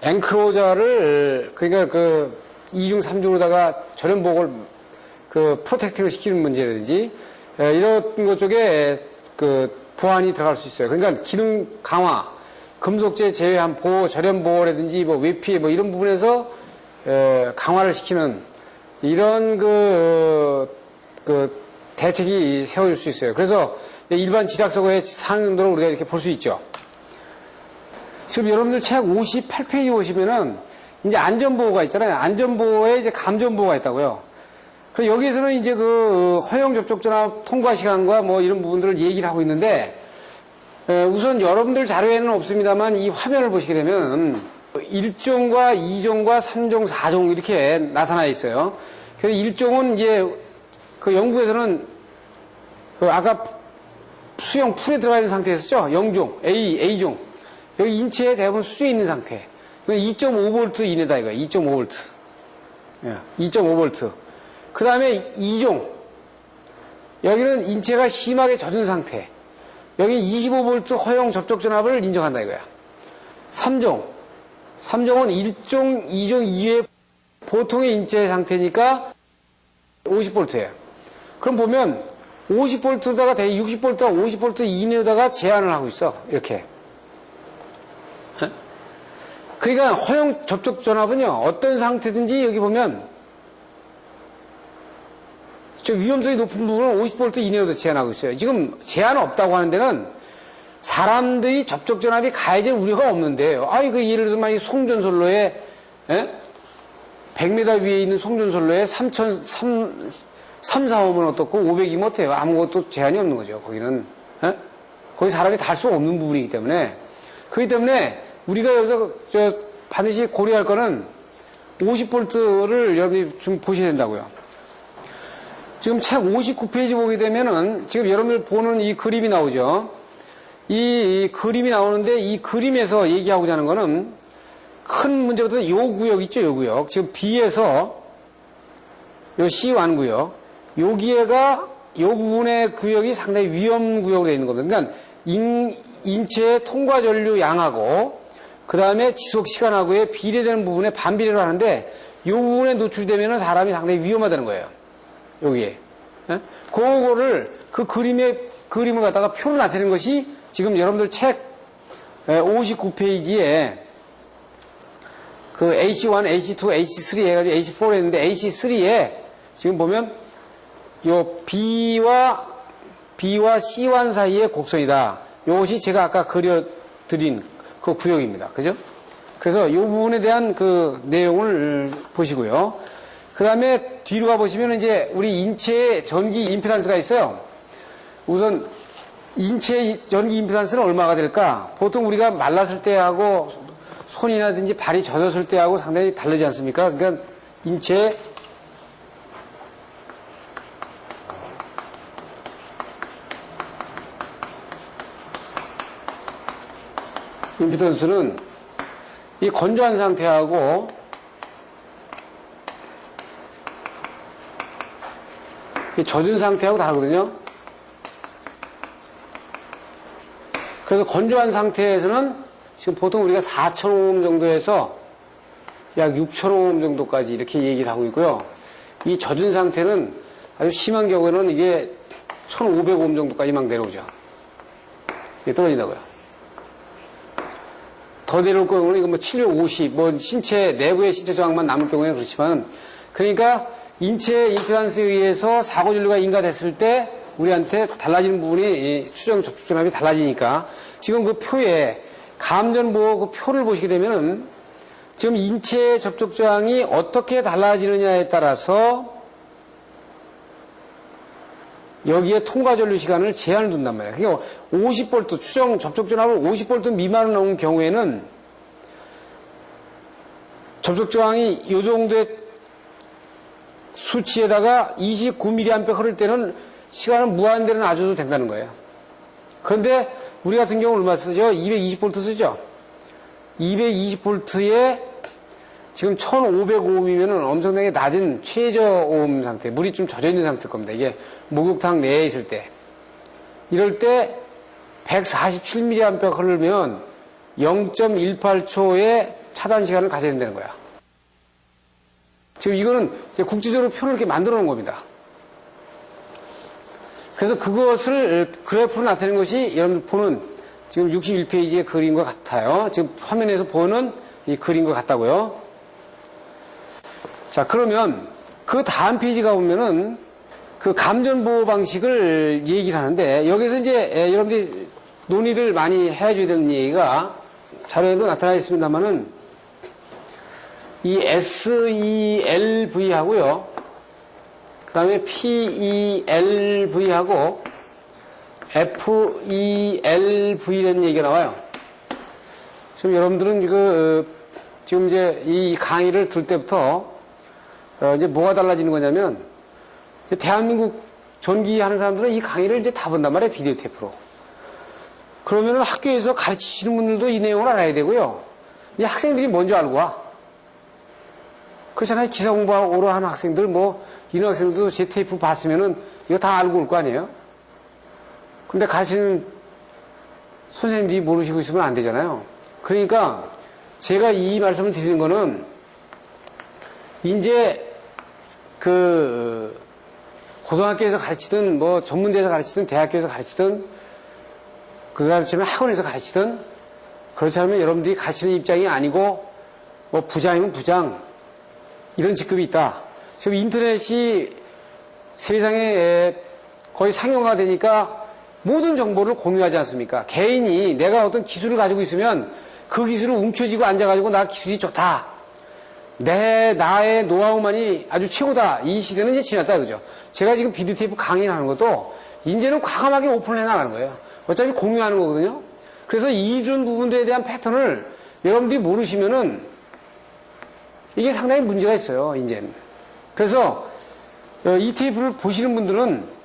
앵크로저를 그러니까 그 2중 3중으로다가 절연복을 그 프로텍팅을 시키는 문제라든지 이런 것 쪽에 그 보완이 들어갈 수 있어요. 그러니까 기능 강화, 금속재 제외한 보호, 절연보호라든지 뭐 외피 뭐 이런 부분에서 강화를 시키는 이런 그 대책이 세워질 수 있어요. 그래서 일반 지략서고에 상용도로 우리가 이렇게 볼 수 있죠. 지금 여러분들 책 58페이지 보시면은 이제 안전보호가 있잖아요. 안전보호에 이제 감전보호가 있다고요. 그래서 여기에서는 이제 그 허용 접촉자나 통과 시간과 뭐 이런 부분들을 얘기를 하고 있는데 우선 여러분들 자료에는 없습니다만 이 화면을 보시게 되면 1종과 2종과 3종, 4종 이렇게 나타나 있어요. 그래서 1종은 이제 그 영국에서는 그 아까 수용 풀에 들어가 있는 상태였었죠. 0종, A종. 여기 인체에 대부분 수에 있는 상태. 2.5V 이내다 이거예요. 2.5V. 2.5V. 그 다음에 2종. 여기는 인체가 심하게 젖은 상태. 여기 25V 허용 접촉 전압을 인정한다 이거야. 3종. 3종은 1종, 2종 이외의 보통의 인체 상태니까 50V예요. 그럼 보면 50V다가 대개 60V와 50V 이내로다가 제한을 하고 있어. 이렇게. 그러니까 허용 접촉 전압은요, 어떤 상태든지 여기 보면 저 위험성이 높은 부분은 50V 이내로도 제한하고 있어요. 지금 제한 없다고 하는 데는 사람들이 접촉 전압이 가해질 우려가 없는데요. 그 예를 들어서 만약에 송전선로에 100m 위에 있는 송전선로에 3, 4호면 어떻고 500이면 어때요? 아무것도 제한이 없는 거죠. 거기는 거기 사람이 닿을 수 없는 부분이기 때문에. 그렇기 때문에 우리가 여기서 반드시 고려할 거는 50V를 여러분이 좀 보셔야 된다고요. 지금 책 59페이지 보게 되면은 지금 여러분들 보는 이 그림이 나오죠. 이 그림이 나오는데 이 그림에서 얘기하고자 하는 거는 큰 문제부터 요 구역 있죠, 요 구역. 지금 B에서 요 C1 구역. 여기에가 요 부분의 구역이 상당히 위험 구역으로 되어 있는 겁니다. 그러니까 인체의 통과 전류 양하고 그 다음에 지속 시간하고의 비례되는 부분에 반비례를 하는데 이 부분에 노출되면 사람이 상당히 위험하다는 거예요. 여기에. 그거를 그 그림을 갖다가 표로 나타내는 것이 지금 여러분들 책 59페이지에 그 AC1, AC2, AC3 해가지고 AC4를 했는데 AC3에 지금 보면 요 B와 C1 사이의 곡선이다. 이것이 제가 아까 그려드린 그 구역입니다. 그죠? 그래서 이 부분에 대한 그 내용을 보시고요. 그 다음에 뒤로 가보시면 이제 우리 인체의 전기 임피던스가 있어요. 우선 인체의 전기 임피던스는 얼마가 될까? 보통 우리가 말랐을 때하고 손이라든지 발이 젖었을 때하고 상당히 다르지 않습니까? 그러니까 인체의 임피던스는 이 건조한 상태하고 이 젖은 상태하고 다르거든요. 그래서 건조한 상태에서는 지금 보통 우리가 4,000오hm 정도에서 약 6,000오hm 정도까지 이렇게 얘기를 하고 있고요. 이 젖은 상태는 아주 심한 경우에는 이게 1,500오hm 정도까지 막 내려오죠. 이게 떨어진다고요. 더 내려올 경우는 이거 뭐 750, 뭐 신체, 내부의 신체 저항만 남을 경우에는 그렇지만, 그러니까 인체의 임피던스에 의해서 사고 전류가 인가됐을 때 우리한테 달라지는 부분이 추정 접촉 전압이 달라지니까 지금 그 표에 감전보호 그 표를 보시게 되면은 지금 인체 접촉 저항이 어떻게 달라지느냐에 따라서 여기에 통과 전류 시간을 제한을 둔단 말이에요. 그러니까 50V 추정 접촉 전압을 50V 미만으로 나온 경우에는 접촉 저항이 이 정도의 수치에다가 29mA 흐를 때는 시간을 무한대로 놔줘도 된다는 거예요. 그런데 우리 같은 경우는 얼마 쓰죠? 220V 쓰죠? 220V에 지금 1500오음이면 엄청나게 낮은 최저 오음 상태, 물이 좀 젖어 있는 상태일 겁니다. 이게 목욕탕 내에 있을 때. 이럴 때 147mA 흐르면 0.18초의 차단 시간을 가져야 된다는 거야. 지금 이거는 이제 국제적으로 표를 이렇게 만들어 놓은 겁니다. 그래서 그것을 그래프로 나타내는 것이 여러분들 보는 지금 61페이지의 그림과 같아요. 지금 화면에서 보는 이 그림과 같다고요. 자, 그러면 그 다음 페이지가 보면은 그 감전보호 방식을 얘기를 하는데 여기서 이제 여러분들이 논의를 많이 해줘야 되는 얘기가 자료에도 나타나 있습니다만은 이 SELV 하고요. 그 다음에 PELV 하고 FELV라는 얘기가 나와요. 지금 여러분들은 지금 이제 이 강의를 들 때부터 이제 뭐가 달라지는 거냐면 대한민국 전기 하는 사람들은 이 강의를 이제 다 본단 말이에요. 비디오 테이프로. 그러면은 학교에서 가르치시는 분들도 이 내용을 알아야 되고요. 이제 학생들이 먼저 알고 와. 그렇잖아요. 기사 공부하러 하는 학생들 이런 학생들도 제 테이프 봤으면은 이거 다 알고 올 거 아니에요? 근데 가르치는 선생님들이 모르시고 있으면 안 되잖아요. 그러니까 제가 이 말씀을 드리는 거는 이제 고등학교에서 가르치든 전문대에서 가르치든 대학교에서 가르치든 그다음에 학원에서 가르치든 그렇지 않으면 여러분들이 가르치는 입장이 아니고 부장이면 부장 이런 직급이 있다. 지금 인터넷이 세상에 거의 상용화가 되니까 모든 정보를 공유하지 않습니까? 개인이 내가 어떤 기술을 가지고 있으면 그 기술을 움켜쥐고 앉아가지고 나 기술이 좋다. 나의 노하우만이 아주 최고다. 이 시대는 이제 지났다. 그죠? 제가 지금 비디오 테이프 강의를 하는 것도 이제는 과감하게 오픈해 나가는 거예요. 어차피 공유하는 거거든요. 그래서 이런 부분들에 대한 패턴을 여러분들이 모르시면은 이게 상당히 문제가 있어요. 이제는. 그래서 이 테이프를 보시는 분들은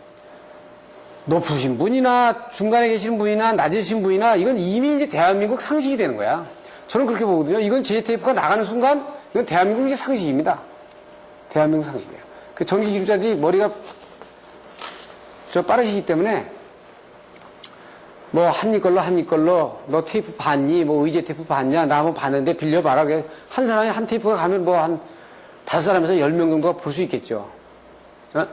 높으신 분이나 중간에 계시는 분이나 낮으신 분이나 이건 이미 이제 대한민국 상식이 되는 거야. 저는 그렇게 보거든요. 이건 제 테이프가 나가는 순간 이건 대한민국 이제 상식입니다. 대한민국 상식이에요. 그 전기 기술자들이 머리가 빠르시기 때문에 한 입 걸로 너 테이프 봤니? 의제 테이프 봤냐? 나 한번 봤는데 빌려봐라. 한 사람이 한 테이프가 가면 한 5사람에서 10명 정도가 볼 수 있겠죠. 어?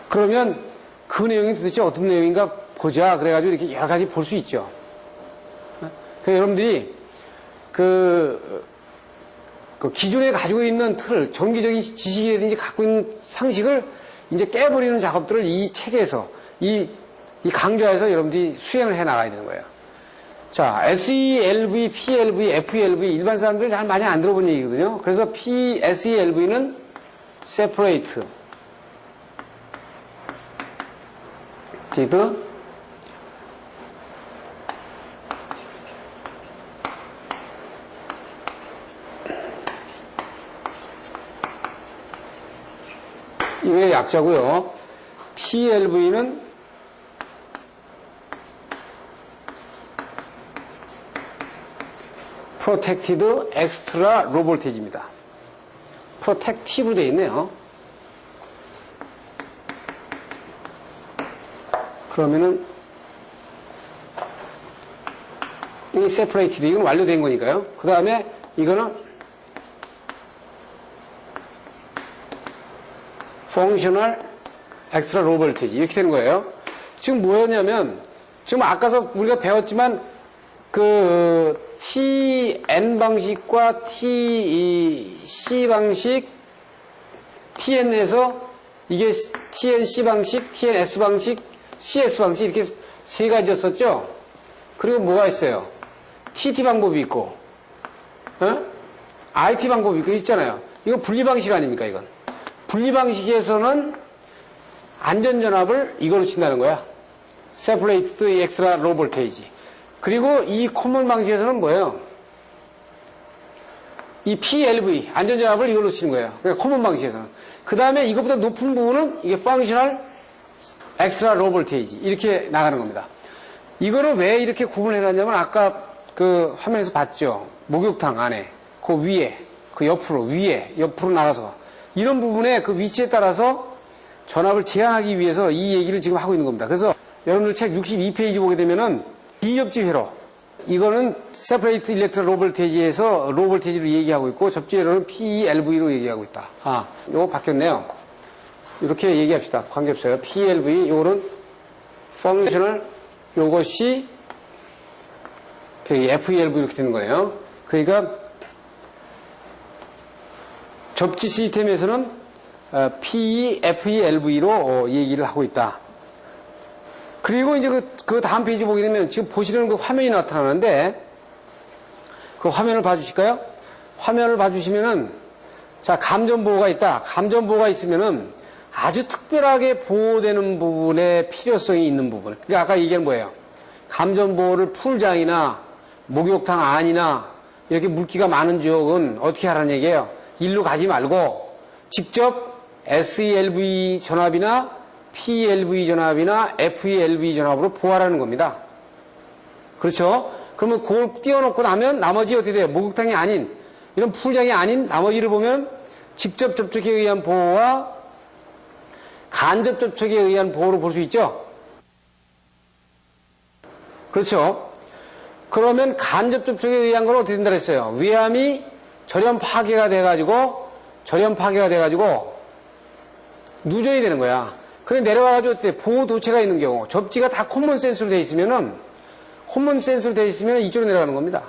그러면 그 내용이 도대체 어떤 내용인가 보자. 그래가지고 이렇게 여러 가지 볼 수 있죠. 그러니까 여러분들이 기존에 가지고 있는 틀을, 전기적인 지식이라든지 갖고 있는 상식을 이제 깨버리는 작업들을 이 책에서, 이 강좌에서 여러분들이 수행을 해 나가야 되는 거예요. 자, SELV, PLV, FELV, 일반 사람들이 잘 많이 안 들어본 얘기거든요. 그래서 SELV는 separate. 이게 약자고요. PLV는 Protected Extra Low Voltage입니다. Protective 되어 있네요. 그러면은 이 Separated 이건 완료된 거니까요. 그 다음에 이거는 Functional Extra Low Voltage 이렇게 되는 거예요. 지금 뭐였냐면 지금 아까서 우리가 배웠지만 TN 방식과 TC 방식, TN에서 이게 TNC 방식, TNS 방식, CS 방식 이렇게 세 가지였었죠. 그리고 뭐가 있어요? TT 방법이 있고, IT 방법이 있고 있잖아요. 이거 분리 방식 아닙니까? 이건 분리 방식에서는 안전전압을 이걸로 친다는 거야. Separated Extra Low Voltage. 그리고 이 코먼 방식에서는 뭐예요? 이 PLV, 안전전압을 이걸로 치는 거예요. 그러니까 코먼 방식에서는. 그 다음에 이것보다 높은 부분은 이게 Functional Extra Low Voltage. 이렇게 나가는 겁니다. 이거를 왜 이렇게 구분을 해놨냐면 아까 그 화면에서 봤죠. 목욕탕 안에, 그 위에, 그 옆으로, 위에, 옆으로 나가서. 이런 부분에 그 위치에 따라서 전압을 제한하기 위해서 이 얘기를 지금 하고 있는 겁니다. 그래서 여러분들 책 62페이지 보게 되면은 비접지 회로. 이거는 Separate Electric Low Voltage에서 Low Voltage로 얘기하고 있고 접지 회로는 PELV로 얘기하고 있다. 아, 요거 바뀌었네요. 이렇게 얘기합시다. 관계없어요. PLV, 요거는 Functional, 요것이 FELV 이렇게 되는 거예요. 그러니까 접지 시스템에서는 PEFELV로 얘기를 하고 있다. 그리고 이제 그 다음 페이지 보게 되면 지금 보시는 그 화면이 나타나는데 그 화면을 봐주실까요? 화면을 봐주시면은 자, 감전보호가 있다. 감전보호가 있으면은 아주 특별하게 보호되는 부분에 필요성이 있는 부분. 그러니까 아까 얘기한 뭐예요? 감전보호를 풀장이나 목욕탕 안이나 이렇게 물기가 많은 지역은 어떻게 하라는 얘기예요? 일로 가지 말고 직접 SELV 전압이나 PLV 전압이나 FELV 전압으로 보호하라는 겁니다. 그렇죠? 그러면 그걸 띄워놓고 나면 나머지 어떻게 돼요? 목욕탕이 아닌 이런 풀장이 아닌 나머지를 보면 직접 접촉에 의한 보호와 간접 접촉에 의한 보호로 볼 수 있죠? 그렇죠? 그러면 간접 접촉에 의한 건 어떻게 된다 그랬어요? 외암이 절연 파괴가 돼가지고 누전이 되는 거야. 그래 내려와가지고 어떻게 보호 도체가 있는 경우 접지가 다 코먼 센스로 돼 있으면은 이쪽으로 내려가는 겁니다.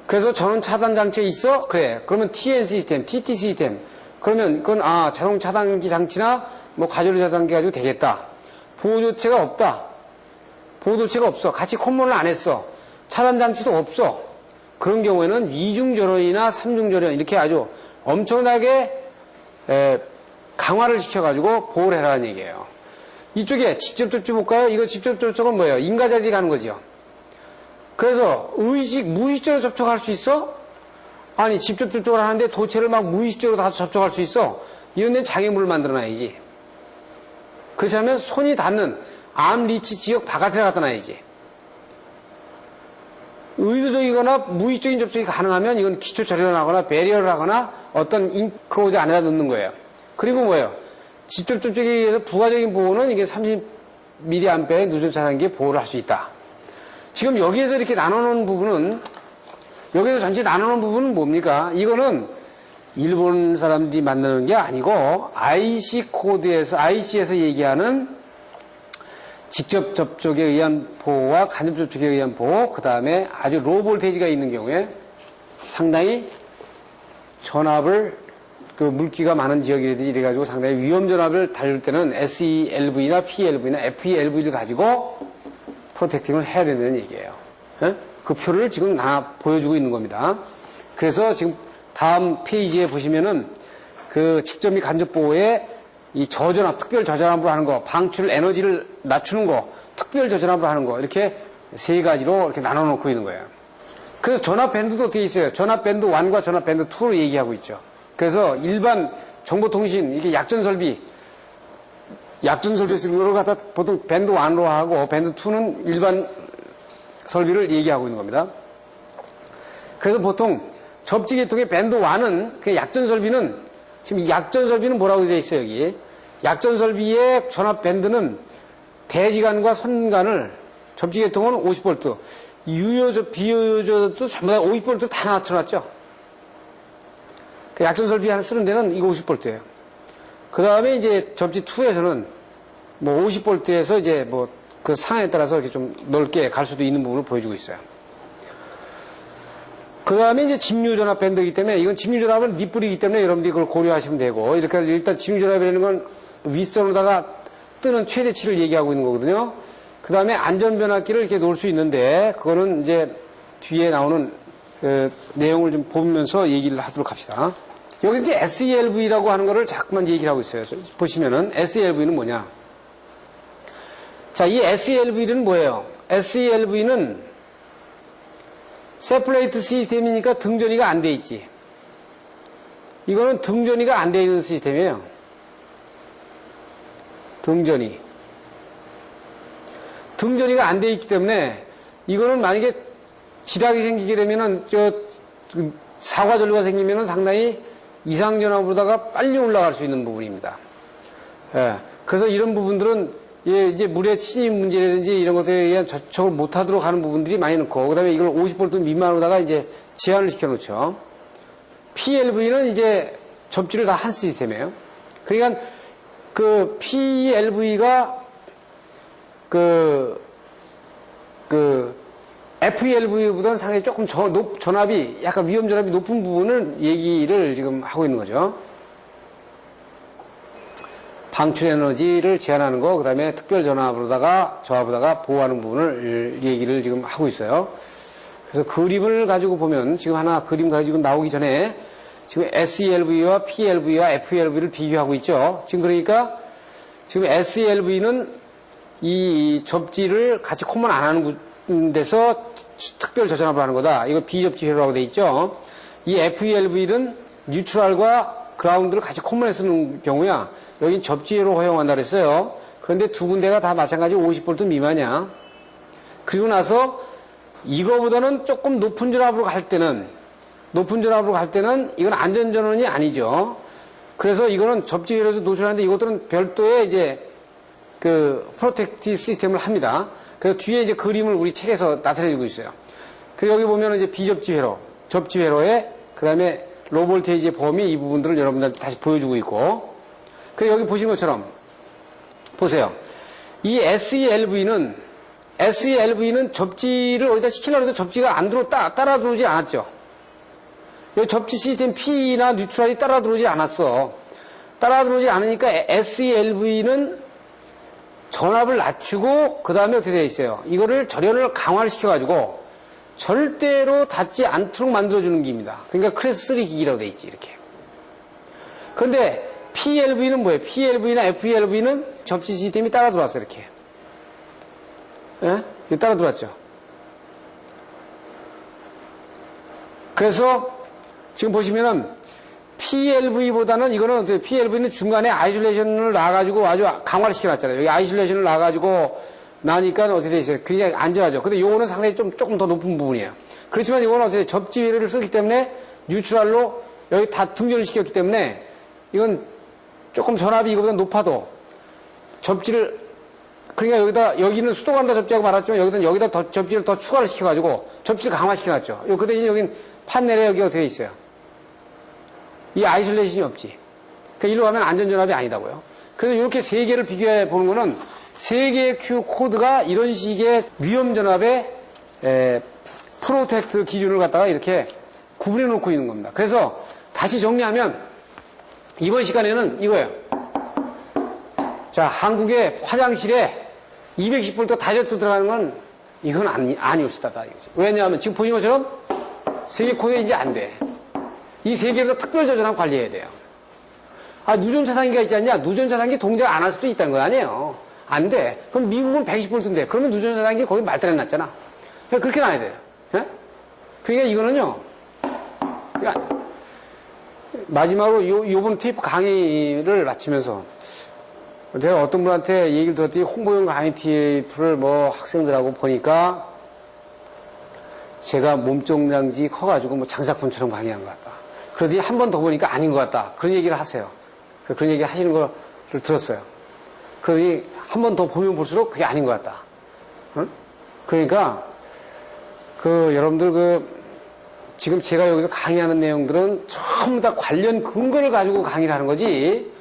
그래서 전원 차단 장치가 있어? 그래. 그러면 TN 시스템, TT 시스템. 그러면 그건 자동 차단기 장치나 뭐 가전류 차단기 가지고 되겠다. 보호 조치가 없다. 보호 조치가 없어. 같이 콤본을 안 했어. 차단 장치도 없어. 그런 경우에는 이중 전원이나 삼중 전원 이렇게 아주 엄청나게 강화를 시켜가지고 보호를 해라는 얘기예요. 이쪽에 직접 접촉 볼까요? 이거 직접 접촉은 뭐예요? 인과자들이 가는 거죠. 그래서 무의식적으로 접촉할 수 있어? 아니 직접 접촉을 하는데 도체를 막 무의식적으로 다 접촉할 수 있어? 이런 데는 장애물을 만들어놔야지. 그렇지 않으면 손이 닿는 암 리치 지역 바깥에 갖다 놔야지. 의도적이거나 무의식적인 접촉이 가능하면 이건 기초 절연하거나 배리어를 하거나 어떤 인크로즈 안에다 넣는 거예요. 그리고 뭐예요? 직접 접촉에 의해서 부가적인 보호는 이게 30mA의 누전 차단기에 보호를 할 수 있다. 지금 여기에서 이렇게 나눠놓은 부분은 여기서 전체 나눠놓은 부분은 뭡니까? 이거는 일본 사람들이 만드는 게 아니고 IC에서 얘기하는 직접 접촉에 의한 보호와 간접 접촉에 의한 보호, 그 다음에 아주 로우 볼테이지가 있는 경우에 상당히 전압을 그 물기가 많은 지역이라든지 이래가지고 상당히 위험 전압을 다룰 때는 SELV나 PLV나 FELV를 가지고 프로텍팅을 해야 된다는 얘기예요. 그 표를 지금 보여주고 있는 겁니다. 그래서 지금 다음 페이지에 보시면은 그 직접 및 간접 보호에 이 저전압, 특별 저전압으로 하는 거, 방출 에너지를 낮추는 거, 특별 저전압으로 하는 거, 이렇게 세 가지로 이렇게 나눠 놓고 있는 거예요. 그래서 전압 밴드도 어떻게 있어요? 전압 밴드 1과 전압 밴드 2로 얘기하고 있죠. 그래서 일반 정보통신, 이게 약전 설비 쓰는 걸 갖다 보통 밴드 1로 하고, 밴드 2는 일반 설비를 얘기하고 있는 겁니다. 그래서 보통 접지 계통의 밴드 1은, 그 약전 설비는, 지금 이 약전 설비는 뭐라고 되어 있어요, 여기? 약전 설비의 전압 밴드는 대지간과 선간을, 접지 계통은 50V, 비유효조도 전부 다 50V 다 낮춰놨죠? 그 약전 설비 하나 쓰는 데는 이거 50V예요. 그 다음에 이제 접지 2에서는 뭐 50V에서 이제 뭐 그 상황에 따라서 이렇게 좀 넓게 갈 수도 있는 부분을 보여주고 있어요. 그 다음에 이제 직류전압 밴드이기 때문에 이건 직류전압은 밑불이기 때문에 여러분들이 그걸 고려하시면 되고, 이렇게 일단 직류전압이라는 건 윗선으로다가 뜨는 최대치를 얘기하고 있는 거거든요. 그 다음에 안전변압기를 이렇게 놓을 수 있는데, 그거는 이제 뒤에 나오는 내용을 좀 보면서 얘기를 하도록 합시다. 여기서 이제 SELV라고 하는 거를 자꾸만 얘기를 하고 있어요. 보시면은 SELV는 뭐냐? 자, 이 SELV는 뭐예요? SELV는 세플레이트 시스템이니까 등전이가 안 돼 있지. 이거는 등전이가 안 돼 있는 시스템이에요. 등전이가 안 돼 있기 때문에 이거는 만약에 지락이 생기게 되면은 사과전류가 생기면은 상당히 이상전압으로다가 빨리 올라갈 수 있는 부분입니다. 예. 그래서 이런 부분들은 이제 물의 침입 문제라든지 이런 것들에 의한 저촉을 못하도록 하는 부분들이 많이 넣고, 그 다음에 이걸 50V 미만으로다가 이제 제한을 시켜놓죠. PLV는 이제 접지를 다 한 시스템이에요. 그러니까 그 PLV가 FELV보다는 상당히 조금 전압이, 약간 위험 전압이 높은 부분을 얘기를 지금 하고 있는 거죠. 방출 에너지를 제한하는 거, 그 다음에 특별 저압으로다가 보호하는 부분을 얘기를 지금 하고 있어요. 그래서 그림을 가지고 보면, 지금 하나 그림 가지고 나오기 전에 지금 SELV와 PLV와 FELV를 비교하고 있죠. 지금 그러니까 지금 SELV는 이 접지를 같이 콤먼 안 하는 데서 특별 저전압을 하는 거다. 이거 비접지 회로라고 돼 있죠. 이 FELV는 뉴트럴과 그라운드를 같이 콤먼에 쓰는 경우야. 여긴 접지회로 허용한다 그랬어요. 그런데 두 군데가 다 마찬가지 50V 미만이야. 그리고 나서 이거보다는 조금 높은 전압으로 갈 때는 이건 안전전원이 아니죠. 그래서 이거는 접지회로에서 노출하는데 이것들은 별도의 이제 그 프로텍티 시스템을 합니다. 그래서 뒤에 이제 그림을 우리 책에서 나타내고 있어요. 그래서 여기 보면 이제 비접지회로, 접지회로에 그 다음에 로볼테이지의 범위 이 부분들을 여러분들한테 다시 보여주고 있고, 그리고 여기 보신 것처럼 보세요. 이 SELV는 접지를 어디다 시키려고 해도 접지가 안 따라 들어오지 않았죠. 여기 접지 시스템 P나 뉴트럴이 따라 들어오지 않았어. 따라 들어오지 않으니까 SELV는 전압을 낮추고 그 다음에 어떻게 되어 있어요? 이거를 절연을 강화를 시켜가지고 절대로 닿지 않도록 만들어주는 기입니다. 그러니까 클래스 3 기기라고 되어 있지, 이렇게. 그런데 PLV는 뭐예요? PLV나 FELV는 접지 시스템이 따라 들어왔어요, 이렇게. 예? 이거 따라 들어왔죠. 그래서 지금 보시면은 PLV보다는 이거는 어때요? PLV는 중간에 아이솔레이션을 놔가지고 아주 강화를 시켜놨잖아요. 여기 아이솔레이션을 놔가지고 나니까 어떻게 돼 있어요? 굉장히 안전하죠. 근데 요거는 상당히 조금 더 높은 부분이에요. 그렇지만 이거는 어떻게 접지회로를 쓰기 때문에 뉴트럴로 여기 다 등전을 시켰기 때문에 이건 조금 전압이 이거보다 높아도 접지를, 그러니까 여기는 수도관다 접지하고 말았지만 여기다 더 접지를 더 추가를 시켜가지고 접지를 강화시켜놨죠. 그 대신 여긴 판넬에 여기 어떻게 돼 있어요? 이 아이솔레이션이 없지. 그러니까 이리로 가면 안전전압이 아니다고요. 그래서 이렇게 세 개를 비교해 보는 거는 세 개의 Q 코드가 이런 식의 위험전압의 프로텍트 기준을 갖다가 이렇게 구분해 놓고 있는 겁니다. 그래서 다시 정리하면 이번 시간에는 이거예요. 자, 한국의 화장실에 210V 다이렉트 들어가는 건 이건 아니었다. 이거지. 왜냐하면 지금 보신 것처럼 세 개 코드에 이제 안 돼. 이 세 개를 특별 저전압 관리해야 돼요. 아, 누전 차단기가 있지 않냐? 누전 차단기 동작 안 할 수도 있다는 거 아니에요. 안 돼. 그럼 미국은 120V인데 그러면 누전 차단기 거기 말단에 놨잖아. 그러니까 그렇게 놔야 돼요. 예? 그러니까 이거는요. 그러니까 마지막으로 요번 테이프 강의를 마치면서 제가 어떤 분한테 얘기를 들었더니 홍보용 강의 테이프를 뭐 학생들하고 보니까 제가 몸종장지 커가지고 뭐 장사꾼처럼 강의한 것 같다. 그러더니 한 번 더 보니까 아닌 것 같다. 그런 얘기를 하세요. 그런 얘기 하시는 걸 들었어요. 그러더니 한 번 더 보면 볼수록 그게 아닌 것 같다. 응? 그러니까 여러분들 지금 제가 여기서 강의하는 내용들은 전부 다 관련 근거를 가지고 강의를 하는 거지,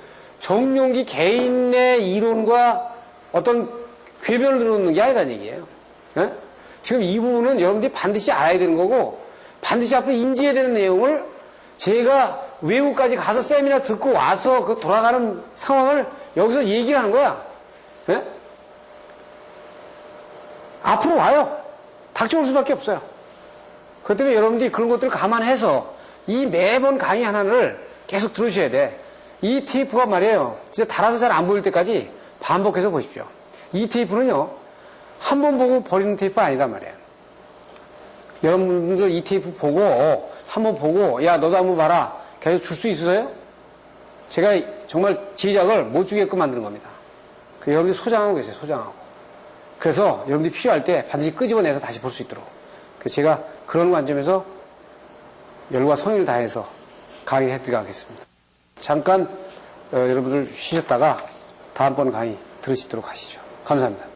정용기 개인의 이론과 어떤 궤변을 들어놓는 게 아니라는 얘기예요. 네? 지금 이 부분은 여러분들이 반드시 알아야 되는 거고, 반드시 앞으로 인지해야 되는 내용을 제가 외국까지 가서 세미나 듣고 와서 그 돌아가는 상황을 여기서 얘기를 하는 거야. 네? 앞으로 와요. 닥쳐올 수밖에 없어요. 그렇기 때문에 여러분들이 그런 것들을 감안해서 이 매번 강의 하나를 계속 들으셔야 돼. 이 테이프가 말이에요. 진짜 달아서 잘 안 보일 때까지 반복해서 보십시오. 이 테이프는요, 한 번 보고 버리는 테이프가 아니다 말이에요. 여러분들 이 테이프 보고, 한번 보고, 야, 너도 한번 봐라. 계속 줄 수 있으세요? 제가 정말 제작을 못 주게끔 만드는 겁니다. 여러분들이 소장하고 계세요, 소장하고. 그래서 여러분들이 필요할 때 반드시 끄집어내서 다시 볼 수 있도록. 그래서 제가 그런 관점에서 열과 성의를 다해서 강의해 드리겠습니다. 잠깐 여러분들 쉬셨다가 다음번 강의 들으시도록 하시죠. 감사합니다.